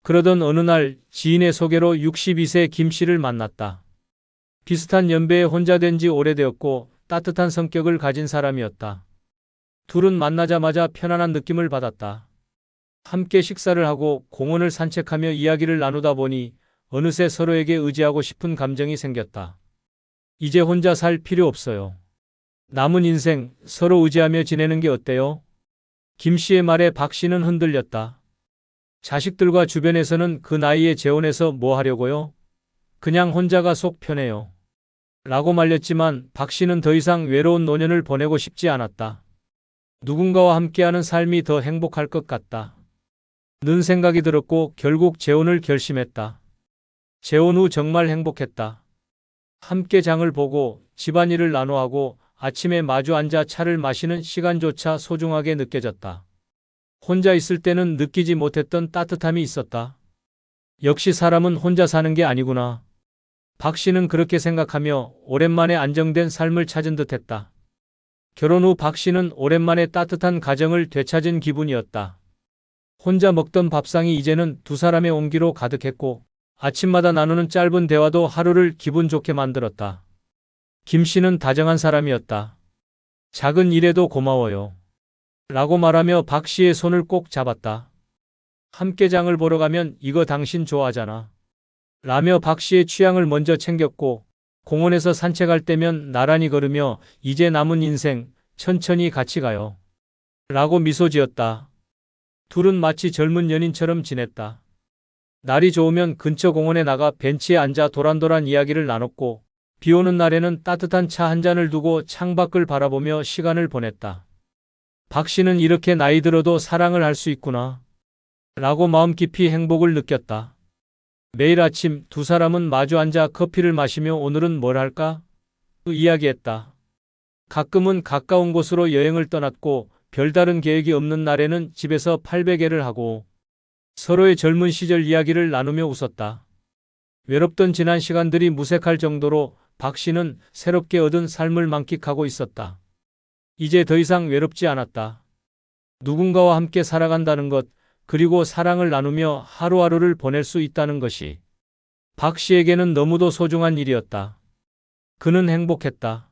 그러던 어느 날 지인의 소개로 62세 김 씨를 만났다. 비슷한 연배에 혼자 된 지 오래되었고 따뜻한 성격을 가진 사람이었다. 둘은 만나자마자 편안한 느낌을 받았다. 함께 식사를 하고 공원을 산책하며 이야기를 나누다 보니 어느새 서로에게 의지하고 싶은 감정이 생겼다. 이제 혼자 살 필요 없어요. 남은 인생 서로 의지하며 지내는 게 어때요? 김 씨의 말에 박 씨는 흔들렸다. 자식들과 주변에서는 그 나이에 재혼해서 뭐 하려고요? 그냥 혼자가 속 편해요. 라고 말렸지만 박 씨는 더 이상 외로운 노년을 보내고 싶지 않았다. 누군가와 함께하는 삶이 더 행복할 것 같다. 는 생각이 들었고 결국 재혼을 결심했다. 재혼 후 정말 행복했다. 함께 장을 보고 집안일을 나눠하고 아침에 마주 앉아 차를 마시는 시간조차 소중하게 느껴졌다. 혼자 있을 때는 느끼지 못했던 따뜻함이 있었다. 역시 사람은 혼자 사는 게 아니구나. 박 씨는 그렇게 생각하며 오랜만에 안정된 삶을 찾은 듯했다. 결혼 후 박 씨는 오랜만에 따뜻한 가정을 되찾은 기분이었다. 혼자 먹던 밥상이 이제는 두 사람의 온기로 가득했고 아침마다 나누는 짧은 대화도 하루를 기분 좋게 만들었다. 김 씨는 다정한 사람이었다. 작은 일에도 고마워요. 라고 말하며 박 씨의 손을 꼭 잡았다. 함께 장을 보러 가면 이거 당신 좋아하잖아. 라며 박 씨의 취향을 먼저 챙겼고 공원에서 산책할 때면 나란히 걸으며 이제 남은 인생 천천히 같이 가요. 라고 미소 지었다. 둘은 마치 젊은 연인처럼 지냈다. 날이 좋으면 근처 공원에 나가 벤치에 앉아 도란도란 이야기를 나눴고 비 오는 날에는 따뜻한 차 한 잔을 두고 창밖을 바라보며 시간을 보냈다. 박 씨는 이렇게 나이 들어도 사랑을 할 수 있구나. 라고 마음 깊이 행복을 느꼈다. 매일 아침 두 사람은 마주 앉아 커피를 마시며 오늘은 뭘 할까? 이야기했다. 가끔은 가까운 곳으로 여행을 떠났고 별다른 계획이 없는 날에는 집에서 팔베개를 하고 서로의 젊은 시절 이야기를 나누며 웃었다. 외롭던 지난 시간들이 무색할 정도로 박 씨는 새롭게 얻은 삶을 만끽하고 있었다. 이제 더 이상 외롭지 않았다. 누군가와 함께 살아간다는 것, 그리고 사랑을 나누며 하루하루를 보낼 수 있다는 것이 박 씨에게는 너무도 소중한 일이었다. 그는 행복했다.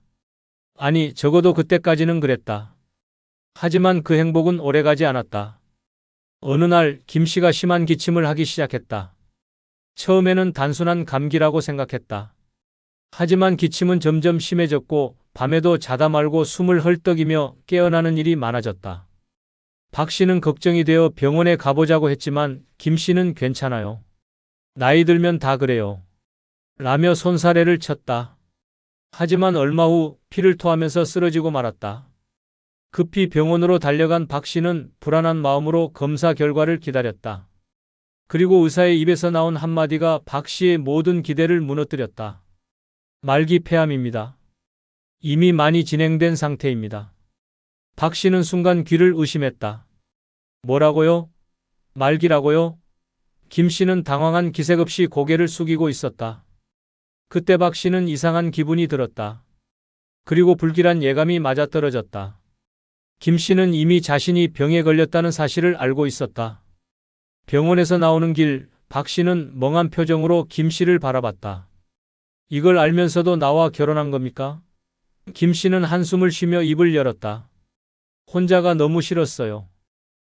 아니, 적어도 그때까지는 그랬다. 하지만 그 행복은 오래가지 않았다. 어느 날 김 씨가 심한 기침을 하기 시작했다. 처음에는 단순한 감기라고 생각했다. 하지만 기침은 점점 심해졌고 밤에도 자다 말고 숨을 헐떡이며 깨어나는 일이 많아졌다. 박 씨는 걱정이 되어 병원에 가보자고 했지만 김 씨는 괜찮아요. 나이 들면 다 그래요. 라며 손사래를 쳤다. 하지만 얼마 후 피를 토하면서 쓰러지고 말았다. 급히 병원으로 달려간 박 씨는 불안한 마음으로 검사 결과를 기다렸다. 그리고 의사의 입에서 나온 한마디가 박 씨의 모든 기대를 무너뜨렸다. 말기 폐암입니다. 이미 많이 진행된 상태입니다. 박 씨는 순간 귀를 의심했다. 뭐라고요? 말기라고요? 김 씨는 당황한 기색 없이 고개를 숙이고 있었다. 그때 박 씨는 이상한 기분이 들었다. 그리고 불길한 예감이 맞아떨어졌다. 김 씨는 이미 자신이 병에 걸렸다는 사실을 알고 있었다. 병원에서 나오는 길, 박 씨는 멍한 표정으로 김 씨를 바라봤다. 이걸 알면서도 나와 결혼한 겁니까? 김 씨는 한숨을 쉬며 입을 열었다. 혼자가 너무 싫었어요.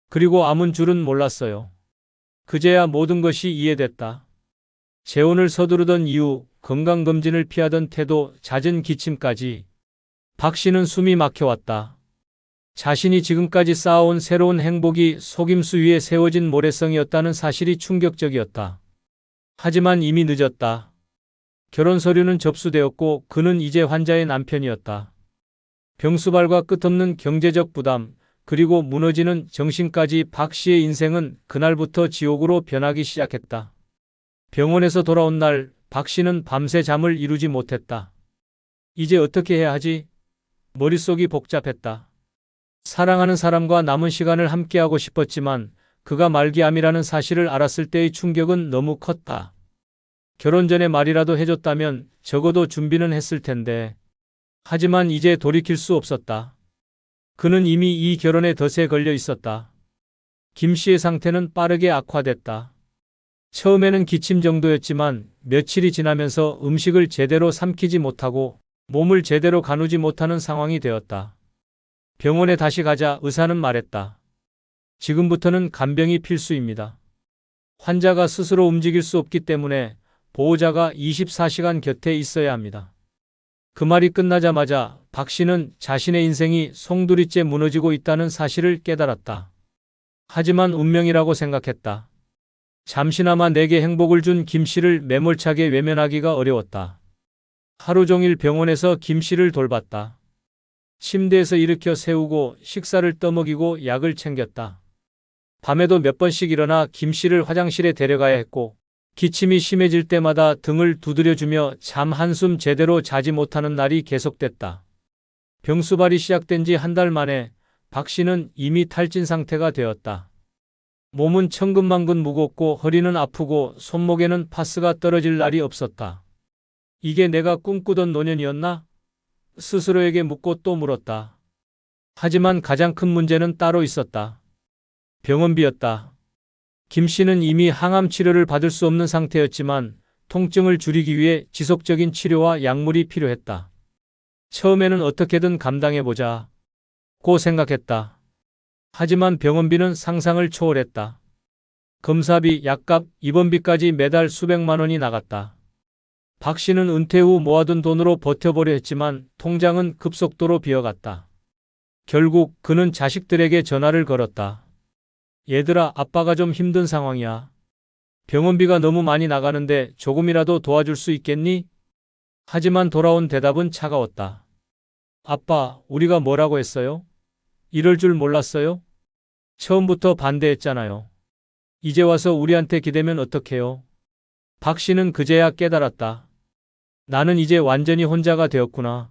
그리고 아문 줄은 몰랐어요. 그제야 모든 것이 이해됐다. 재혼을 서두르던 이유, 건강검진을 피하던 태도, 잦은 기침까지 박 씨는 숨이 막혀왔다. 자신이 지금까지 쌓아온 새로운 행복이 속임수 위에 세워진 모래성이었다는 사실이 충격적이었다. 하지만 이미 늦었다. 결혼 서류는 접수되었고 그는 이제 환자의 남편이었다. 병수발과 끝없는 경제적 부담, 그리고 무너지는 정신까지 박 씨의 인생은 그날부터 지옥으로 변하기 시작했다. 병원에서 돌아온 날, 박 씨는 밤새 잠을 이루지 못했다. 이제 어떻게 해야 하지? 머릿속이 복잡했다. 사랑하는 사람과 남은 시간을 함께하고 싶었지만 그가 말기암이라는 사실을 알았을 때의 충격은 너무 컸다. 결혼 전에 말이라도 해줬다면 적어도 준비는 했을 텐데. 하지만 이제 돌이킬 수 없었다. 그는 이미 이 결혼에 덫에 걸려 있었다. 김 씨의 상태는 빠르게 악화됐다. 처음에는 기침 정도였지만 며칠이 지나면서 음식을 제대로 삼키지 못하고 몸을 제대로 가누지 못하는 상황이 되었다. 병원에 다시 가자 의사는 말했다. 지금부터는 간병이 필수입니다. 환자가 스스로 움직일 수 없기 때문에 보호자가 24시간 곁에 있어야 합니다. 그 말이 끝나자마자 박 씨는 자신의 인생이 송두리째 무너지고 있다는 사실을 깨달았다. 하지만 운명이라고 생각했다. 잠시나마 내게 행복을 준 김 씨를 매몰차게 외면하기가 어려웠다. 하루 종일 병원에서 김 씨를 돌봤다. 침대에서 일으켜 세우고 식사를 떠먹이고 약을 챙겼다. 밤에도 몇 번씩 일어나 김 씨를 화장실에 데려가야 했고 기침이 심해질 때마다 등을 두드려주며 잠 한숨 제대로 자지 못하는 날이 계속됐다. 병수발이 시작된 지 한 달 만에 박 씨는 이미 탈진 상태가 되었다. 몸은 천근만근 무겁고 허리는 아프고 손목에는 파스가 떨어질 날이 없었다. 이게 내가 꿈꾸던 노년이었나? 스스로에게 묻고 또 물었다. 하지만 가장 큰 문제는 따로 있었다. 병원비였다. 김 씨는 이미 항암 치료를 받을 수 없는 상태였지만 통증을 줄이기 위해 지속적인 치료와 약물이 필요했다. 처음에는 어떻게든 감당해보자 고 생각했다. 하지만 병원비는 상상을 초월했다. 검사비, 약값, 입원비까지 매달 수백만 원이 나갔다. 박 씨는 은퇴 후 모아둔 돈으로 버텨보려 했지만 통장은 급속도로 비어갔다. 결국 그는 자식들에게 전화를 걸었다. 얘들아, 아빠가 좀 힘든 상황이야. 병원비가 너무 많이 나가는데 조금이라도 도와줄 수 있겠니? 하지만 돌아온 대답은 차가웠다. 아빠, 우리가 뭐라고 했어요? 이럴 줄 몰랐어요? 처음부터 반대했잖아요. 이제 와서 우리한테 기대면 어떡해요? 박 씨는 그제야 깨달았다. 나는 이제 완전히 혼자가 되었구나.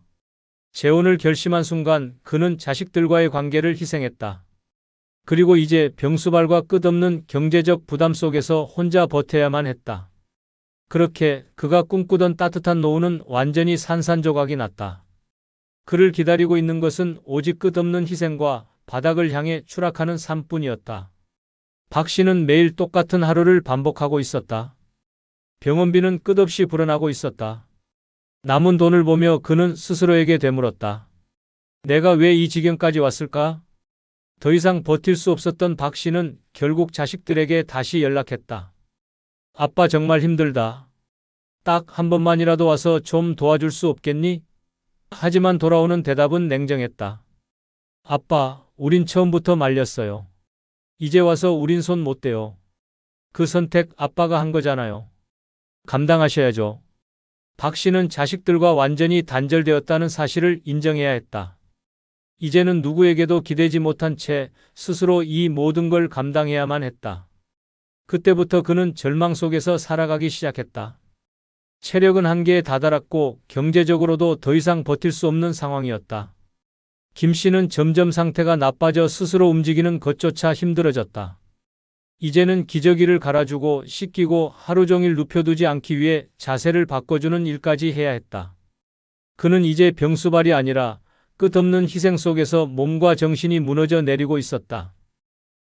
재혼을 결심한 순간 그는 자식들과의 관계를 희생했다. 그리고 이제 병수발과 끝없는 경제적 부담 속에서 혼자 버텨야만 했다. 그렇게 그가 꿈꾸던 따뜻한 노후는 완전히 산산조각이 났다. 그를 기다리고 있는 것은 오직 끝없는 희생과 바닥을 향해 추락하는 삶뿐이었다. 박 씨는 매일 똑같은 하루를 반복하고 있었다. 병원비는 끝없이 불어나고 있었다. 남은 돈을 보며 그는 스스로에게 되물었다. 내가 왜 이 지경까지 왔을까? 더 이상 버틸 수 없었던 박 씨는 결국 자식들에게 다시 연락했다. 아빠 정말 힘들다. 딱 한 번만이라도 와서 좀 도와줄 수 없겠니? 하지만 돌아오는 대답은 냉정했다. 아빠, 우린 처음부터 말렸어요. 이제 와서 우린 손 못 대요. 그 선택 아빠가 한 거잖아요. 감당하셔야죠. 박 씨는 자식들과 완전히 단절되었다는 사실을 인정해야 했다. 이제는 누구에게도 기대지 못한 채 스스로 이 모든 걸 감당해야만 했다. 그때부터 그는 절망 속에서 살아가기 시작했다. 체력은 한계에 다다랐고 경제적으로도 더 이상 버틸 수 없는 상황이었다. 김 씨는 점점 상태가 나빠져 스스로 움직이는 것조차 힘들어졌다. 이제는 기저귀를 갈아주고 씻기고 하루 종일 눕혀두지 않기 위해 자세를 바꿔주는 일까지 해야 했다. 그는 이제 병수발이 아니라 끝없는 희생 속에서 몸과 정신이 무너져 내리고 있었다.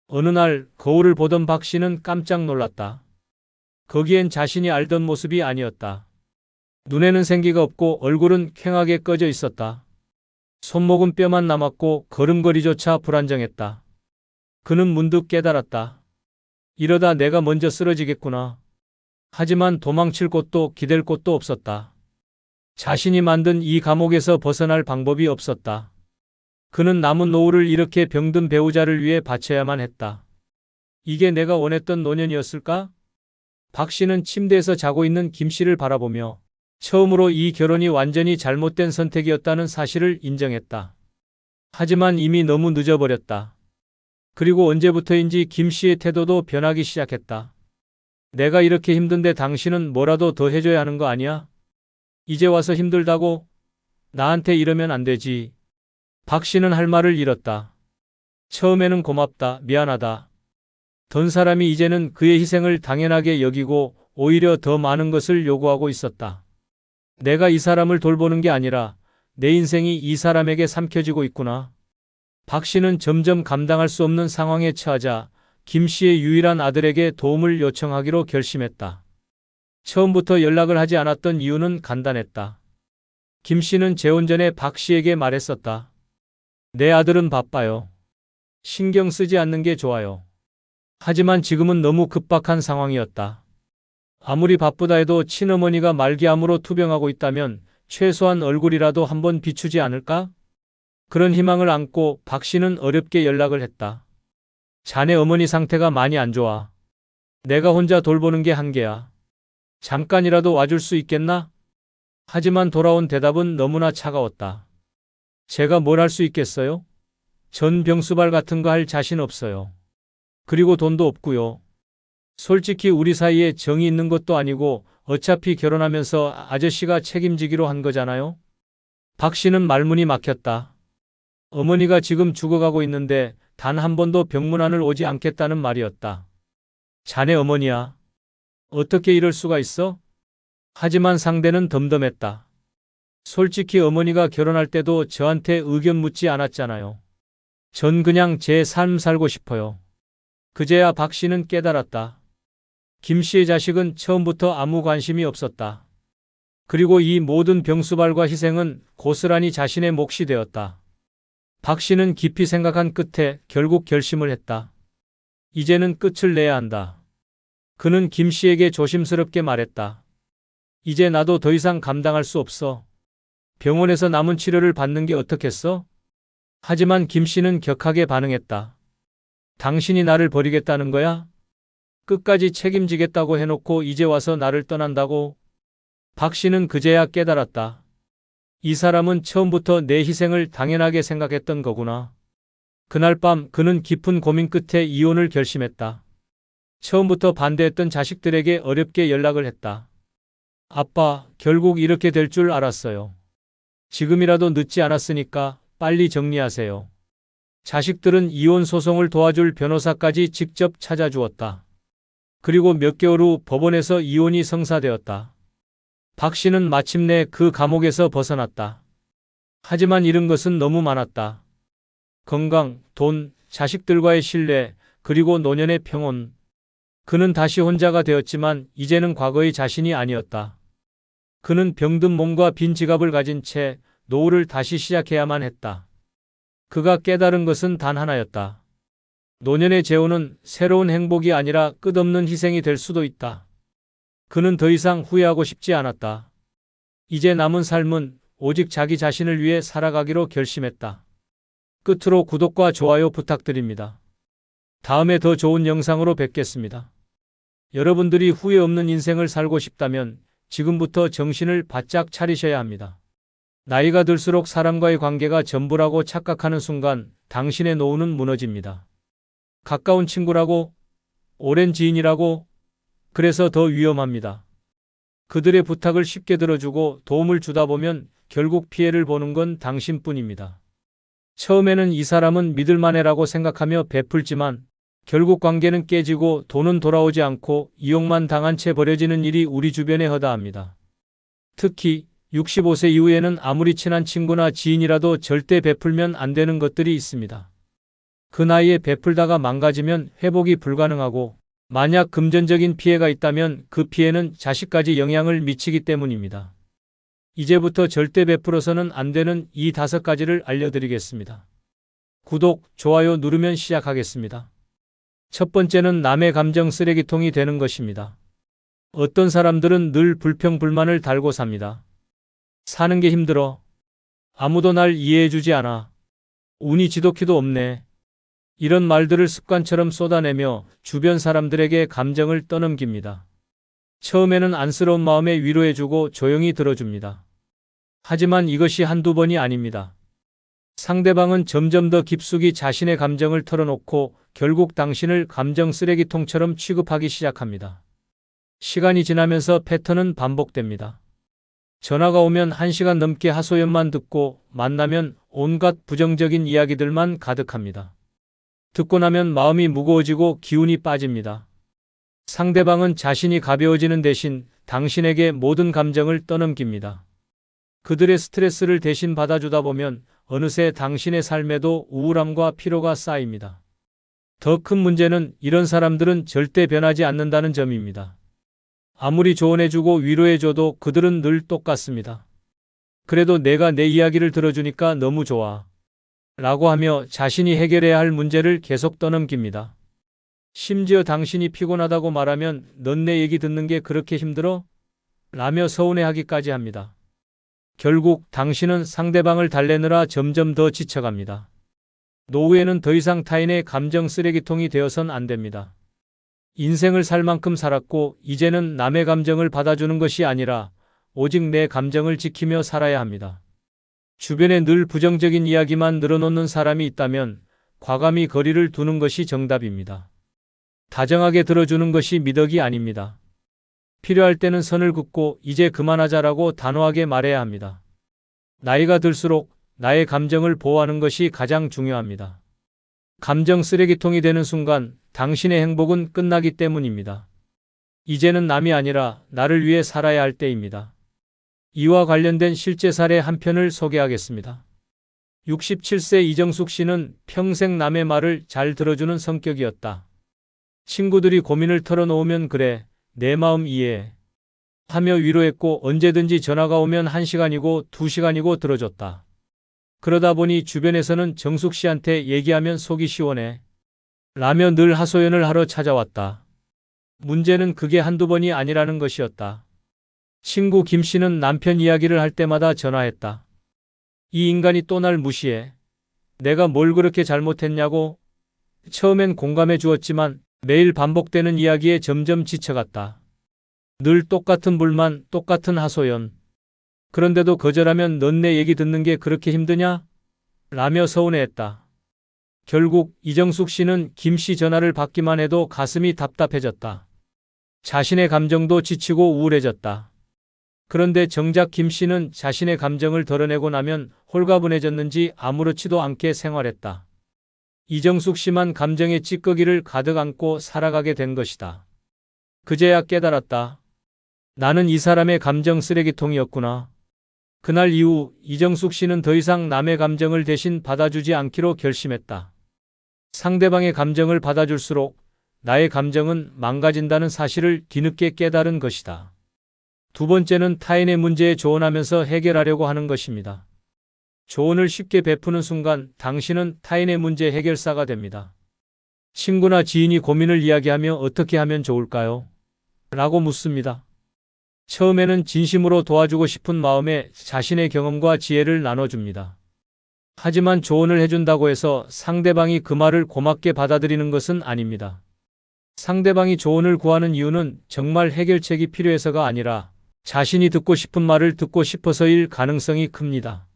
어느 날 거울을 보던 박 씨는 깜짝 놀랐다. 거기엔 자신이 알던 모습이 아니었다. 눈에는 생기가 없고 얼굴은 퀭하게 꺼져 있었다. 손목은 뼈만 남았고 걸음걸이조차 불안정했다. 그는 문득 깨달았다. 이러다 내가 먼저 쓰러지겠구나. 하지만 도망칠 곳도 기댈 곳도 없었다. 자신이 만든 이 감옥에서 벗어날 방법이 없었다. 그는 남은 노후를 이렇게 병든 배우자를 위해 바쳐야만 했다. 이게 내가 원했던 노년이었을까? 박 씨는 침대에서 자고 있는 김 씨를 바라보며 처음으로 이 결혼이 완전히 잘못된 선택이었다는 사실을 인정했다. 하지만 이미 너무 늦어버렸다. 그리고 언제부터인지 김 씨의 태도도 변하기 시작했다. 내가 이렇게 힘든데 당신은 뭐라도 더 해줘야 하는 거 아니야? 이제 와서 힘들다고? 나한테 이러면 안 되지. 박 씨는 할 말을 잃었다. 처음에는 고맙다, 미안하다. 던 사람이 이제는 그의 희생을 당연하게 여기고 오히려 더 많은 것을 요구하고 있었다. 내가 이 사람을 돌보는 게 아니라 내 인생이 이 사람에게 삼켜지고 있구나. 박 씨는 점점 감당할 수 없는 상황에 처하자 김 씨의 유일한 아들에게 도움을 요청하기로 결심했다. 처음부터 연락을 하지 않았던 이유는 간단했다. 김 씨는 재혼 전에 박 씨에게 말했었다. 내 아들은 바빠요. 신경 쓰지 않는 게 좋아요. 하지만 지금은 너무 급박한 상황이었다. 아무리 바쁘다 해도 친어머니가 말기암으로 투병하고 있다면 최소한 얼굴이라도 한번 비추지 않을까? 그런 희망을 안고 박 씨는 어렵게 연락을 했다. 자네 어머니 상태가 많이 안 좋아. 내가 혼자 돌보는 게 한계야. 잠깐이라도 와줄 수 있겠나? 하지만 돌아온 대답은 너무나 차가웠다. 제가 뭘 할 수 있겠어요? 전 병수발 같은 거 할 자신 없어요. 그리고 돈도 없고요. 솔직히 우리 사이에 정이 있는 것도 아니고 어차피 결혼하면서 아저씨가 책임지기로 한 거잖아요. 박 씨는 말문이 막혔다. 어머니가 지금 죽어가고 있는데 단 한 번도 병문안을 오지 않겠다는 말이었다. 자네 어머니야. 어떻게 이럴 수가 있어? 하지만 상대는 덤덤했다. 솔직히 어머니가 결혼할 때도 저한테 의견 묻지 않았잖아요. 전 그냥 제 삶 살고 싶어요. 그제야 박 씨는 깨달았다. 김 씨의 자식은 처음부터 아무 관심이 없었다. 그리고 이 모든 병수발과 희생은 고스란히 자신의 몫이 되었다. 박 씨는 깊이 생각한 끝에 결국 결심을 했다. 이제는 끝을 내야 한다. 그는 김 씨에게 조심스럽게 말했다. 이제 나도 더 이상 감당할 수 없어. 병원에서 남은 치료를 받는 게 어떻겠어? 하지만 김 씨는 격하게 반응했다. 당신이 나를 버리겠다는 거야? 끝까지 책임지겠다고 해놓고 이제 와서 나를 떠난다고? 박 씨는 그제야 깨달았다. 이 사람은 처음부터 내 희생을 당연하게 생각했던 거구나. 그날 밤 그는 깊은 고민 끝에 이혼을 결심했다. 처음부터 반대했던 자식들에게 어렵게 연락을 했다. 아빠, 결국 이렇게 될 줄 알았어요. 지금이라도 늦지 않았으니까 빨리 정리하세요. 자식들은 이혼 소송을 도와줄 변호사까지 직접 찾아주었다. 그리고 몇 개월 후 법원에서 이혼이 성사되었다. 박 씨는 마침내 그 감옥에서 벗어났다. 하지만 잃은 것은 너무 많았다. 건강, 돈, 자식들과의 신뢰, 그리고 노년의 평온. 그는 다시 혼자가 되었지만 이제는 과거의 자신이 아니었다. 그는 병든 몸과 빈 지갑을 가진 채 노후를 다시 시작해야만 했다. 그가 깨달은 것은 단 하나였다. 노년의 재혼은 새로운 행복이 아니라 끝없는 희생이 될 수도 있다. 그는 더 이상 후회하고 싶지 않았다. 이제 남은 삶은 오직 자기 자신을 위해 살아가기로 결심했다. 끝으로 구독과 좋아요 부탁드립니다. 다음에 더 좋은 영상으로 뵙겠습니다. 여러분들이 후회 없는 인생을 살고 싶다면 지금부터 정신을 바짝 차리셔야 합니다. 나이가 들수록 사람과의 관계가 전부라고 착각하는 순간 당신의 노후는 무너집니다. 가까운 친구라고, 오랜 지인이라고, 그래서 더 위험합니다. 그들의 부탁을 쉽게 들어주고 도움을 주다 보면 결국 피해를 보는 건 당신뿐입니다. 처음에는 이 사람은 믿을만해라고 생각하며 베풀지만 결국 관계는 깨지고 돈은 돌아오지 않고 이용만 당한 채 버려지는 일이 우리 주변에 허다합니다. 특히 65세 이후에는 아무리 친한 친구나 지인이라도 절대 베풀면 안 되는 것들이 있습니다. 그 나이에 베풀다가 망가지면 회복이 불가능하고 만약 금전적인 피해가 있다면 그 피해는 자식까지 영향을 미치기 때문입니다. 이제부터 절대 베풀어서는 안 되는 이 5가지를 알려드리겠습니다. 구독, 좋아요 누르면 시작하겠습니다. 첫 번째는 남의 감정 쓰레기통이 되는 것입니다. 어떤 사람들은 늘 불평불만을 달고 삽니다. 사는 게 힘들어. 아무도 날 이해해주지 않아. 운이 지독히도 없네. 이런 말들을 습관처럼 쏟아내며 주변 사람들에게 감정을 떠넘깁니다. 처음에는 안쓰러운 마음에 위로해주고 조용히 들어줍니다. 하지만 이것이 한두 번이 아닙니다. 상대방은 점점 더 깊숙이 자신의 감정을 털어놓고 결국 당신을 감정 쓰레기통처럼 취급하기 시작합니다. 시간이 지나면서 패턴은 반복됩니다. 전화가 오면 1시간 넘게 하소연만 듣고 만나면 온갖 부정적인 이야기들만 가득합니다. 듣고 나면 마음이 무거워지고 기운이 빠집니다. 상대방은 자신이 가벼워지는 대신 당신에게 모든 감정을 떠넘깁니다. 그들의 스트레스를 대신 받아주다 보면 어느새 당신의 삶에도 우울함과 피로가 쌓입니다. 더 큰 문제는 이런 사람들은 절대 변하지 않는다는 점입니다. 아무리 조언해주고 위로해줘도 그들은 늘 똑같습니다. 그래도 내가 내 이야기를 들어주니까 너무 좋아. 라고 하며 자신이 해결해야 할 문제를 계속 떠넘깁니다. 심지어 당신이 피곤하다고 말하면 넌 내 얘기 듣는 게 그렇게 힘들어? 라며 서운해하기까지 합니다. 결국 당신은 상대방을 달래느라 점점 더 지쳐갑니다. 노후에는 더 이상 타인의 감정 쓰레기통이 되어선 안 됩니다. 인생을 살 만큼 살았고 이제는 남의 감정을 받아주는 것이 아니라 오직 내 감정을 지키며 살아야 합니다. 주변에 늘 부정적인 이야기만 늘어놓는 사람이 있다면 과감히 거리를 두는 것이 정답입니다. 다정하게 들어주는 것이 미덕이 아닙니다. 필요할 때는 선을 긋고 이제 그만하자라고 단호하게 말해야 합니다. 나이가 들수록 나의 감정을 보호하는 것이 가장 중요합니다. 감정 쓰레기통이 되는 순간 당신의 행복은 끝나기 때문입니다. 이제는 남이 아니라 나를 위해 살아야 할 때입니다. 이와 관련된 실제 사례 한 편을 소개하겠습니다. 67세 이정숙 씨는 평생 남의 말을 잘 들어주는 성격이었다. 친구들이 고민을 털어놓으면 그래, 내 마음 이해해 하며 위로했고 언제든지 전화가 오면 1시간이고 2시간이고 들어줬다. 그러다 보니 주변에서는 정숙 씨한테 얘기하면 속이 시원해 라며 늘 하소연을 하러 찾아왔다. 문제는 그게 한두 번이 아니라는 것이었다. 친구 김 씨는 남편 이야기를 할 때마다 전화했다. 이 인간이 또 날 무시해. 내가 뭘 그렇게 잘못했냐고. 처음엔 공감해 주었지만 매일 반복되는 이야기에 점점 지쳐갔다. 늘 똑같은 불만, 똑같은 하소연. 그런데도 거절하면 넌 내 얘기 듣는 게 그렇게 힘드냐? 라며 서운해했다. 결국 이정숙 씨는 김 씨 전화를 받기만 해도 가슴이 답답해졌다. 자신의 감정도 지치고 우울해졌다. 그런데 정작 김 씨는 자신의 감정을 덜어내고 나면 홀가분해졌는지 아무렇지도 않게 생활했다. 이정숙 씨만 감정의 찌꺼기를 가득 안고 살아가게 된 것이다. 그제야 깨달았다. 나는 이 사람의 감정 쓰레기통이었구나. 그날 이후 이정숙 씨는 더 이상 남의 감정을 대신 받아주지 않기로 결심했다. 상대방의 감정을 받아줄수록 나의 감정은 망가진다는 사실을 뒤늦게 깨달은 것이다. 두 번째는 타인의 문제에 조언하면서 해결하려고 하는 것입니다. 조언을 쉽게 베푸는 순간 당신은 타인의 문제 해결사가 됩니다. 친구나 지인이 고민을 이야기하며 어떻게 하면 좋을까요? 라고 묻습니다. 처음에는 진심으로 도와주고 싶은 마음에 자신의 경험과 지혜를 나눠줍니다. 하지만 조언을 해준다고 해서 상대방이 그 말을 고맙게 받아들이는 것은 아닙니다. 상대방이 조언을 구하는 이유는 정말 해결책이 필요해서가 아니라 자신이 듣고 싶은 말을 듣고 싶어서일 가능성이 큽니다.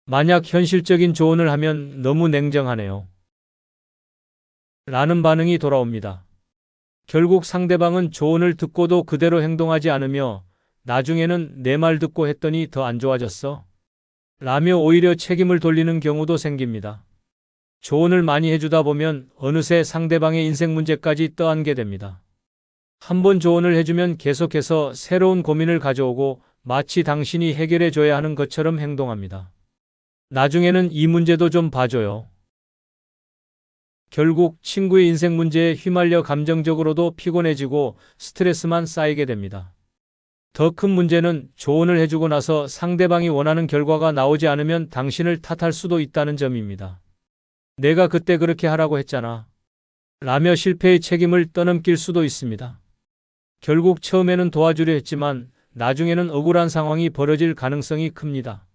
만약 현실적인 조언을 하면 너무 냉정하네요. 라는 반응이 돌아옵니다. 결국 상대방은 조언을 듣고도 그대로 행동하지 않으며 나중에는 내 말 듣고 했더니 더 안 좋아졌어? 라며 오히려 책임을 돌리는 경우도 생깁니다. 조언을 많이 해주다 보면 어느새 상대방의 인생 문제까지 떠안게 됩니다. 한 번 조언을 해주면 계속해서 새로운 고민을 가져오고 마치 당신이 해결해 줘야 하는 것처럼 행동합니다. 나중에는 이 문제도 좀 봐줘요. 결국 친구의 인생 문제에 휘말려 감정적으로도 피곤해지고 스트레스만 쌓이게 됩니다. 더 큰 문제는 조언을 해주고 나서 상대방이 원하는 결과가 나오지 않으면 당신을 탓할 수도 있다는 점입니다. 내가 그때 그렇게 하라고 했잖아. 라며 실패의 책임을 떠넘길 수도 있습니다. 결국 처음에는 도와주려 했지만 나중에는 억울한 상황이 벌어질 가능성이 큽니다.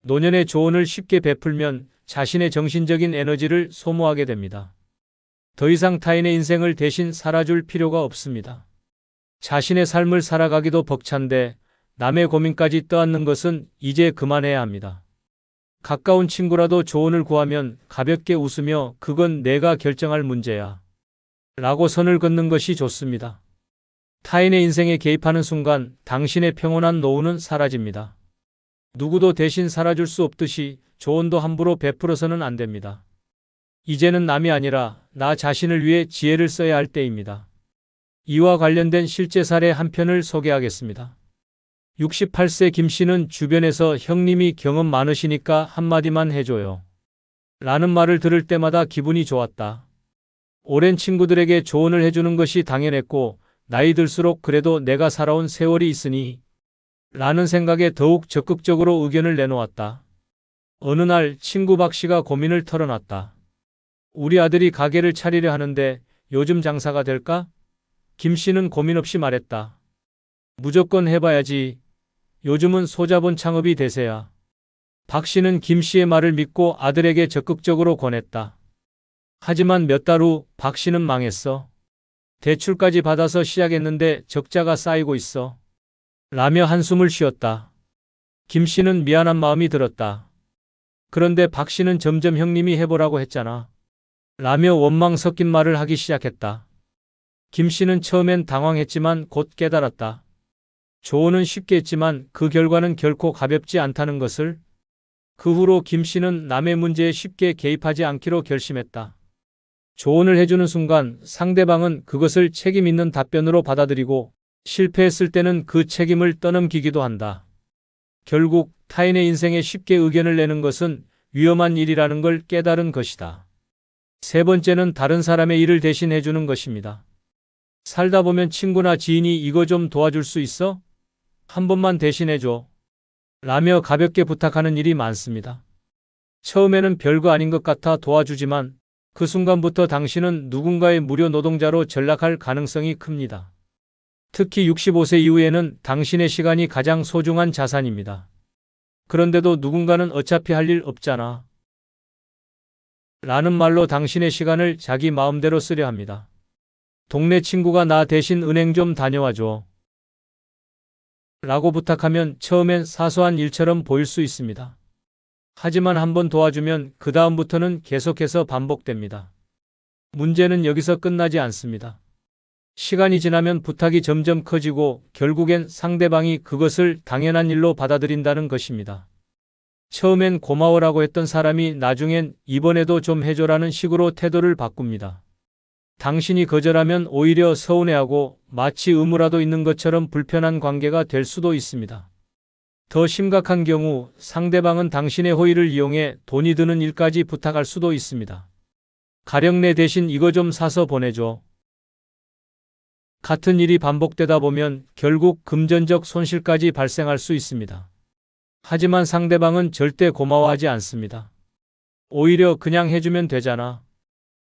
노년의 조언을 쉽게 베풀면 자신의 정신적인 에너지를 소모하게 됩니다. 더 이상 타인의 인생을 대신 살아줄 필요가 없습니다. 자신의 삶을 살아가기도 벅찬데 남의 고민까지 떠안는 것은 이제 그만해야 합니다. 가까운 친구라도 조언을 구하면 가볍게 웃으며 그건 내가 결정할 문제야. 라고 선을 긋는 것이 좋습니다. 타인의 인생에 개입하는 순간 당신의 평온한 노후는 사라집니다. 누구도 대신 살아줄 수 없듯이 조언도 함부로 베풀어서는 안 됩니다. 이제는 남이 아니라 나 자신을 위해 지혜를 써야 할 때입니다. 이와 관련된 실제 사례 한 편을 소개하겠습니다. 68세 김 씨는 주변에서 형님이 경험 많으시니까 한마디만 해줘요. 라는 말을 들을 때마다 기분이 좋았다. 오랜 친구들에게 조언을 해주는 것이 당연했고 나이 들수록 그래도 내가 살아온 세월이 있으니 라는 생각에 더욱 적극적으로 의견을 내놓았다. 어느 날 친구 박 씨가 고민을 털어놨다. 우리 아들이 가게를 차리려 하는데 요즘 장사가 될까? 김 씨는 고민 없이 말했다. 무조건 해봐야지. 요즘은 소자본 창업이 대세야. 박 씨는 김 씨의 말을 믿고 아들에게 적극적으로 권했다. 하지만 몇 달 후 박 씨는 망했어. 대출까지 받아서 시작했는데 적자가 쌓이고 있어. 라며 한숨을 쉬었다. 김 씨는 미안한 마음이 들었다. 그런데 박 씨는 점점 형님이 해보라고 했잖아. 라며 원망 섞인 말을 하기 시작했다. 김 씨는 처음엔 당황했지만 곧 깨달았다. 조언은 쉽게 했지만 그 결과는 결코 가볍지 않다는 것을. 그 후로 김 씨는 남의 문제에 쉽게 개입하지 않기로 결심했다. 조언을 해주는 순간 상대방은 그것을 책임 있는 답변으로 받아들이고 실패했을 때는 그 책임을 떠넘기기도 한다. 결국 타인의 인생에 쉽게 의견을 내는 것은 위험한 일이라는 걸 깨달은 것이다. 세 번째는 다른 사람의 일을 대신해주는 것입니다. 살다 보면 친구나 지인이 이거 좀 도와줄 수 있어? 한 번만 대신해줘. 라며 가볍게 부탁하는 일이 많습니다. 처음에는 별거 아닌 것 같아 도와주지만 그 순간부터 당신은 누군가의 무료 노동자로 전락할 가능성이 큽니다. 특히 65세 이후에는 당신의 시간이 가장 소중한 자산입니다. 그런데도 누군가는 어차피 할 일 없잖아. 라는 말로 당신의 시간을 자기 마음대로 쓰려 합니다. 동네 친구가 나 대신 은행 좀 다녀와줘. 라고 부탁하면 처음엔 사소한 일처럼 보일 수 있습니다. 하지만 한번 도와주면 그 다음부터는 계속해서 반복됩니다. 문제는 여기서 끝나지 않습니다. 시간이 지나면 부탁이 점점 커지고 결국엔 상대방이 그것을 당연한 일로 받아들인다는 것입니다. 처음엔 고마워라고 했던 사람이 나중엔 이번에도 좀 해줘라는 식으로 태도를 바꿉니다. 당신이 거절하면 오히려 서운해하고 마치 의무라도 있는 것처럼 불편한 관계가 될 수도 있습니다. 더 심각한 경우 상대방은 당신의 호의를 이용해 돈이 드는 일까지 부탁할 수도 있습니다. 가령 내 대신 이거 좀 사서 보내줘. 같은 일이 반복되다 보면 결국 금전적 손실까지 발생할 수 있습니다. 하지만 상대방은 절대 고마워하지 않습니다. 오히려 그냥 해주면 되잖아.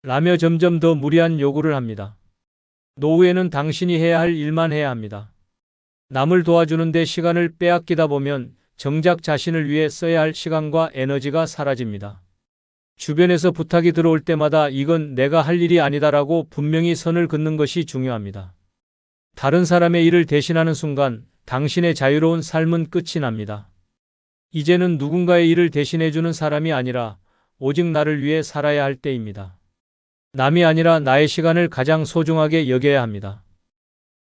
라며 점점 더 무리한 요구를 합니다. 노후에는 당신이 해야 할 일만 해야 합니다. 남을 도와주는데 시간을 빼앗기다 보면 정작 자신을 위해 써야 할 시간과 에너지가 사라집니다. 주변에서 부탁이 들어올 때마다 이건 내가 할 일이 아니다라고 분명히 선을 긋는 것이 중요합니다. 다른 사람의 일을 대신하는 순간 당신의 자유로운 삶은 끝이 납니다. 이제는 누군가의 일을 대신해주는 사람이 아니라 오직 나를 위해 살아야 할 때입니다. 남이 아니라 나의 시간을 가장 소중하게 여겨야 합니다.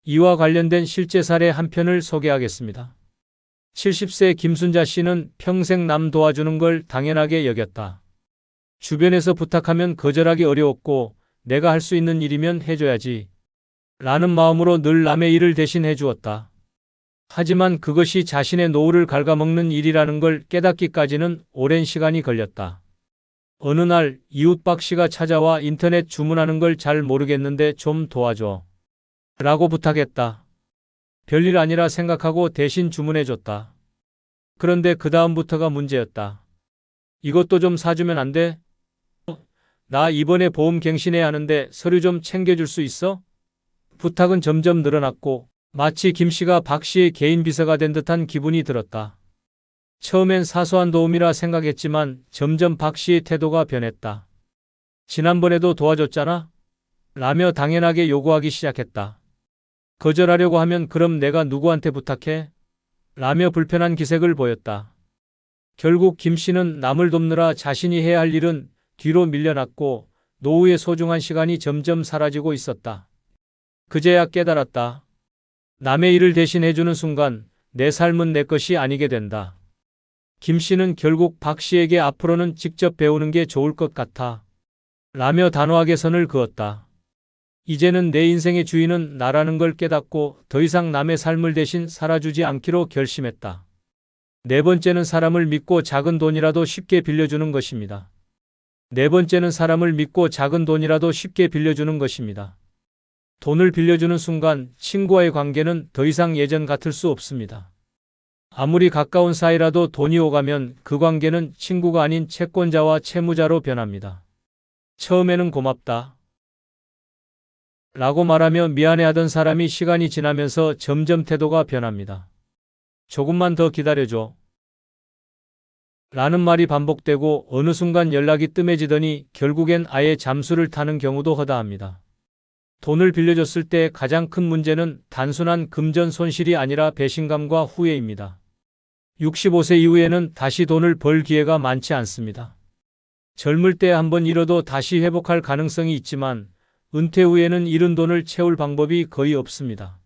이와 관련된 실제 사례 한 편을 소개하겠습니다. 70세 김순자 씨는 평생 남 도와주는 걸 당연하게 여겼다. 주변에서 부탁하면 거절하기 어려웠고 내가 할 수 있는 일이면 해줘야지 라는 마음으로 늘 남의 일을 대신해 주었다. 하지만 그것이 자신의 노후를 갉아먹는 일이라는 걸 깨닫기까지는 오랜 시간이 걸렸다. 어느 날 이웃 박 씨가 찾아와 인터넷 주문하는 걸 잘 모르겠는데 좀 도와줘 라고 부탁했다. 별일 아니라 생각하고 대신 주문해줬다. 그런데 그 다음부터가 문제였다. 이것도 좀 사주면 안 돼? 나 이번에 보험 갱신해야 하는데 서류 좀 챙겨줄 수 있어? 부탁은 점점 늘어났고 마치 김 씨가 박 씨의 개인 비서가 된 듯한 기분이 들었다. 처음엔 사소한 도움이라 생각했지만 점점 박 씨의 태도가 변했다. 지난번에도 도와줬잖아? 라며 당연하게 요구하기 시작했다. 거절하려고 하면 그럼 내가 누구한테 부탁해? 라며 불편한 기색을 보였다. 결국 김 씨는 남을 돕느라 자신이 해야 할 일은 뒤로 밀려났고 노후의 소중한 시간이 점점 사라지고 있었다. 그제야 깨달았다. 남의 일을 대신해주는 순간 내 삶은 내 것이 아니게 된다. 김 씨는 결국 박 씨에게 앞으로는 직접 배우는 게 좋을 것 같아 라며 단호하게 선을 그었다. 이제는 내 인생의 주인은 나라는 걸 깨닫고 더 이상 남의 삶을 대신 살아주지 않기로 결심했다. 네 번째는 사람을 믿고 작은 돈이라도 쉽게 빌려주는 것입니다. 네 번째는 사람을 믿고 작은 돈이라도 쉽게 빌려주는 것입니다. 돈을 빌려주는 순간 친구와의 관계는 더 이상 예전 같을 수 없습니다. 아무리 가까운 사이라도 돈이 오가면 그 관계는 친구가 아닌 채권자와 채무자로 변합니다. 처음에는 고맙다 라고 말하며 미안해하던 사람이 시간이 지나면서 점점 태도가 변합니다. 조금만 더 기다려줘 라는 말이 반복되고 어느 순간 연락이 뜸해지더니 결국엔 아예 잠수를 타는 경우도 허다합니다. 돈을 빌려줬을 때 가장 큰 문제는 단순한 금전 손실이 아니라 배신감과 후회입니다. 65세 이후에는 다시 돈을 벌 기회가 많지 않습니다. 젊을 때 한번 잃어도 다시 회복할 가능성이 있지만 은퇴 후에는 잃은 돈을 채울 방법이 거의 없습니다.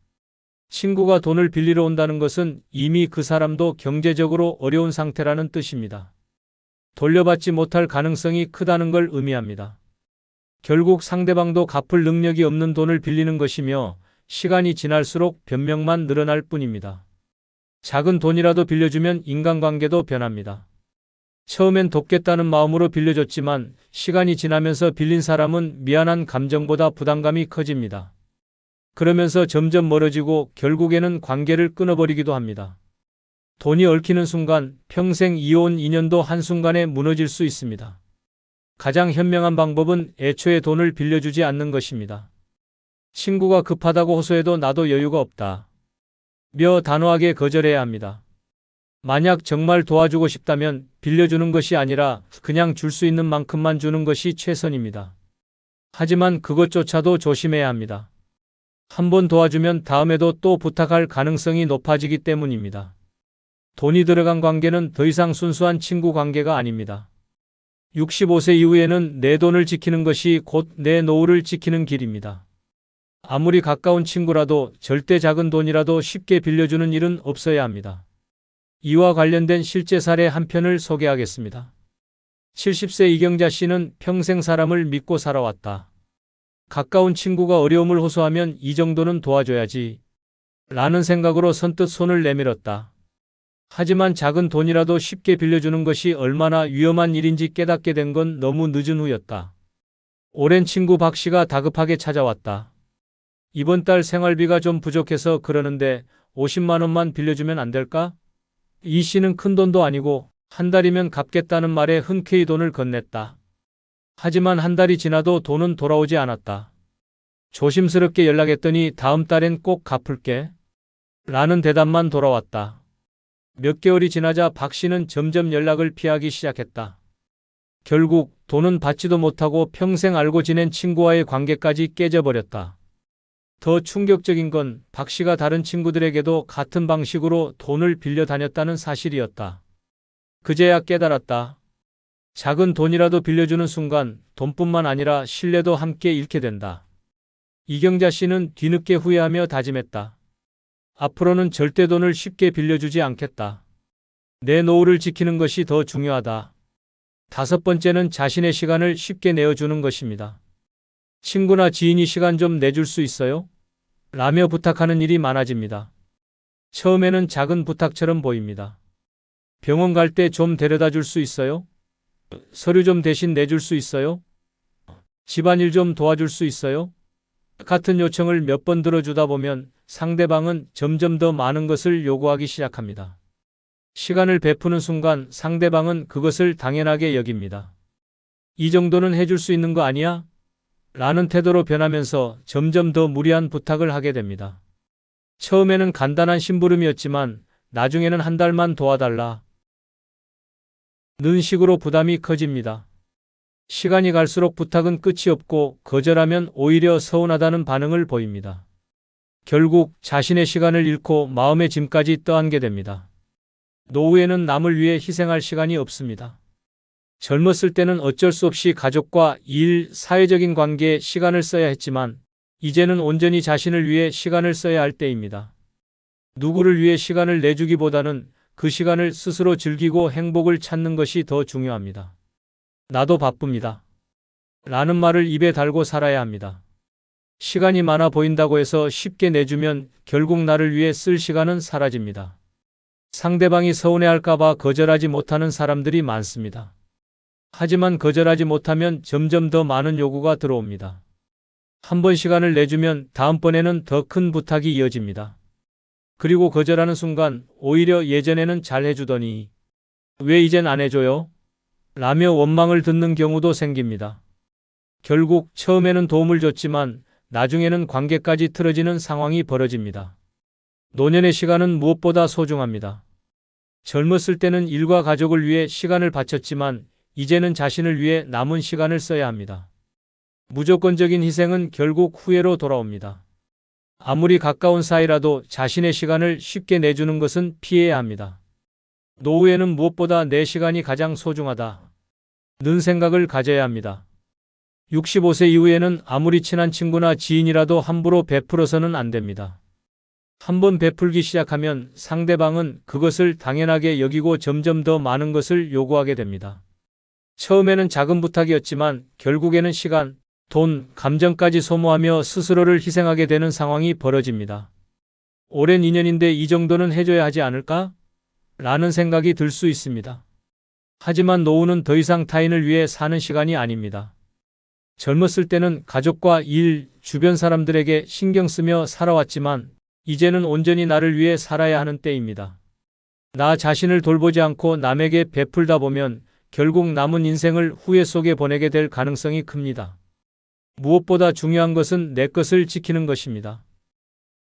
친구가 돈을 빌리러 온다는 것은 이미 그 사람도 경제적으로 어려운 상태라는 뜻입니다. 돌려받지 못할 가능성이 크다는 걸 의미합니다. 결국 상대방도 갚을 능력이 없는 돈을 빌리는 것이며 시간이 지날수록 변명만 늘어날 뿐입니다. 작은 돈이라도 빌려주면 인간관계도 변합니다. 처음엔 돕겠다는 마음으로 빌려줬지만 시간이 지나면서 빌린 사람은 미안한 감정보다 부담감이 커집니다. 그러면서 점점 멀어지고 결국에는 관계를 끊어버리기도 합니다. 돈이 얽히는 순간 평생 이어온 인연도 한순간에 무너질 수 있습니다. 가장 현명한 방법은 애초에 돈을 빌려주지 않는 것입니다. 친구가 급하다고 호소해도 나도 여유가 없다 며 단호하게 거절해야 합니다. 만약 정말 도와주고 싶다면 빌려주는 것이 아니라 그냥 줄 수 있는 만큼만 주는 것이 최선입니다. 하지만 그것조차도 조심해야 합니다. 한번 도와주면 다음에도 또 부탁할 가능성이 높아지기 때문입니다. 돈이 들어간 관계는 더 이상 순수한 친구 관계가 아닙니다. 65세 이후에는 내 돈을 지키는 것이 곧 내 노후를 지키는 길입니다. 아무리 가까운 친구라도 절대 작은 돈이라도 쉽게 빌려주는 일은 없어야 합니다. 이와 관련된 실제 사례 한 편을 소개하겠습니다. 70세 이경자 씨는 평생 사람을 믿고 살아왔다. 가까운 친구가 어려움을 호소하면 이 정도는 도와줘야지 라는 생각으로 선뜻 손을 내밀었다. 하지만 작은 돈이라도 쉽게 빌려주는 것이 얼마나 위험한 일인지 깨닫게 된 건 너무 늦은 후였다. 오랜 친구 박 씨가 다급하게 찾아왔다. 이번 달 생활비가 좀 부족해서 그러는데 50만 원만 빌려주면 안 될까? 이 씨는 큰 돈도 아니고 한 달이면 갚겠다는 말에 흔쾌히 돈을 건넸다. 하지만 한 달이 지나도 돈은 돌아오지 않았다. 조심스럽게 연락했더니 다음 달엔 꼭 갚을게 라는 대답만 돌아왔다. 몇 개월이 지나자 박 씨는 점점 연락을 피하기 시작했다. 결국 돈은 받지도 못하고 평생 알고 지낸 친구와의 관계까지 깨져버렸다. 더 충격적인 건 박 씨가 다른 친구들에게도 같은 방식으로 돈을 빌려 다녔다는 사실이었다. 그제야 깨달았다. 작은 돈이라도 빌려주는 순간 돈뿐만 아니라 신뢰도 함께 잃게 된다. 이경자 씨는 뒤늦게 후회하며 다짐했다. 앞으로는 절대 돈을 쉽게 빌려주지 않겠다. 내 노후를 지키는 것이 더 중요하다. 5번째는 자신의 시간을 쉽게 내어주는 것입니다. 친구나 지인이 시간 좀 내줄 수 있어요? 라며 부탁하는 일이 많아집니다. 처음에는 작은 부탁처럼 보입니다. 병원 갈 때 좀 데려다 줄 수 있어요? 서류 좀 대신 내줄 수 있어요? 집안일 좀 도와줄 수 있어요? 같은 요청을 몇 번 들어주다 보면 상대방은 점점 더 많은 것을 요구하기 시작합니다. 시간을 베푸는 순간 상대방은 그것을 당연하게 여깁니다. 이 정도는 해줄 수 있는 거 아니야? 라는 태도로 변하면서 점점 더 무리한 부탁을 하게 됩니다. 처음에는 간단한 심부름이었지만 나중에는 한 달만 도와달라 는 식으로 부담이 커집니다. 시간이 갈수록 부탁은 끝이 없고 거절하면 오히려 서운하다는 반응을 보입니다. 결국 자신의 시간을 잃고 마음의 짐까지 떠안게 됩니다. 노후에는 남을 위해 희생할 시간이 없습니다. 젊었을 때는 어쩔 수 없이 가족과 일, 사회적인 관계에 시간을 써야 했지만 이제는 온전히 자신을 위해 시간을 써야 할 때입니다. 누구를 위해 시간을 내주기보다는 그 시간을 스스로 즐기고 행복을 찾는 것이 더 중요합니다. 나도 바쁩니다. 라는 말을 입에 달고 살아야 합니다. 시간이 많아 보인다고 해서 쉽게 내주면 결국 나를 위해 쓸 시간은 사라집니다. 상대방이 서운해할까봐 거절하지 못하는 사람들이 많습니다. 하지만 거절하지 못하면 점점 더 많은 요구가 들어옵니다. 한 번 시간을 내주면 다음번에는 더 큰 부탁이 이어집니다. 그리고 거절하는 순간 오히려 예전에는 잘 해주더니 왜 이젠 안 해줘요? 라며 원망을 듣는 경우도 생깁니다. 결국 처음에는 도움을 줬지만 나중에는 관계까지 틀어지는 상황이 벌어집니다. 노년의 시간은 무엇보다 소중합니다. 젊었을 때는 일과 가족을 위해 시간을 바쳤지만 이제는 자신을 위해 남은 시간을 써야 합니다. 무조건적인 희생은 결국 후회로 돌아옵니다. 아무리 가까운 사이라도 자신의 시간을 쉽게 내주는 것은 피해야 합니다. 노후에는 무엇보다 내 시간이 가장 소중하다 는 생각을 가져야 합니다. 65세 이후에는 아무리 친한 친구나 지인이라도 함부로 베풀어서는 안 됩니다. 한번 베풀기 시작하면 상대방은 그것을 당연하게 여기고 점점 더 많은 것을 요구하게 됩니다. 처음에는 작은 부탁이었지만 결국에는 시간, 돈, 감정까지 소모하며 스스로를 희생하게 되는 상황이 벌어집니다. 오랜 인연인데 이 정도는 해줘야 하지 않을까? 라는 생각이 들 수 있습니다. 하지만 노후는 더 이상 타인을 위해 사는 시간이 아닙니다. 젊었을 때는 가족과 일, 주변 사람들에게 신경 쓰며 살아왔지만 이제는 온전히 나를 위해 살아야 하는 때입니다. 나 자신을 돌보지 않고 남에게 베풀다 보면 결국 남은 인생을 후회 속에 보내게 될 가능성이 큽니다. 무엇보다 중요한 것은 내 것을 지키는 것입니다.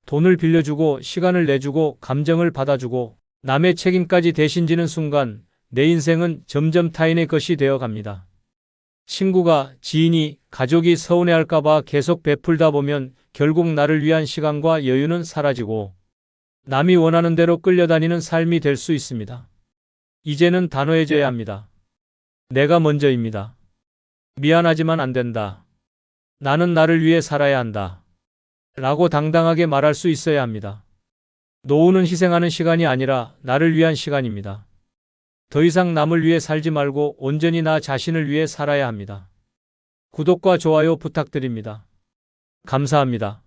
돈을 빌려주고 시간을 내주고 감정을 받아주고 남의 책임까지 대신 지는 순간 내 인생은 점점 타인의 것이 되어 갑니다. 친구가, 지인이, 가족이 서운해할까봐 계속 베풀다 보면 결국 나를 위한 시간과 여유는 사라지고 남이 원하는 대로 끌려다니는 삶이 될 수 있습니다. 이제는 단호해져야 합니다. 내가 먼저입니다. 미안하지만 안 된다. 나는 나를 위해 살아야 한다. 라고 당당하게 말할 수 있어야 합니다. 노후는 희생하는 시간이 아니라 나를 위한 시간입니다. 더 이상 남을 위해 살지 말고 온전히 나 자신을 위해 살아야 합니다. 구독과 좋아요 부탁드립니다. 감사합니다.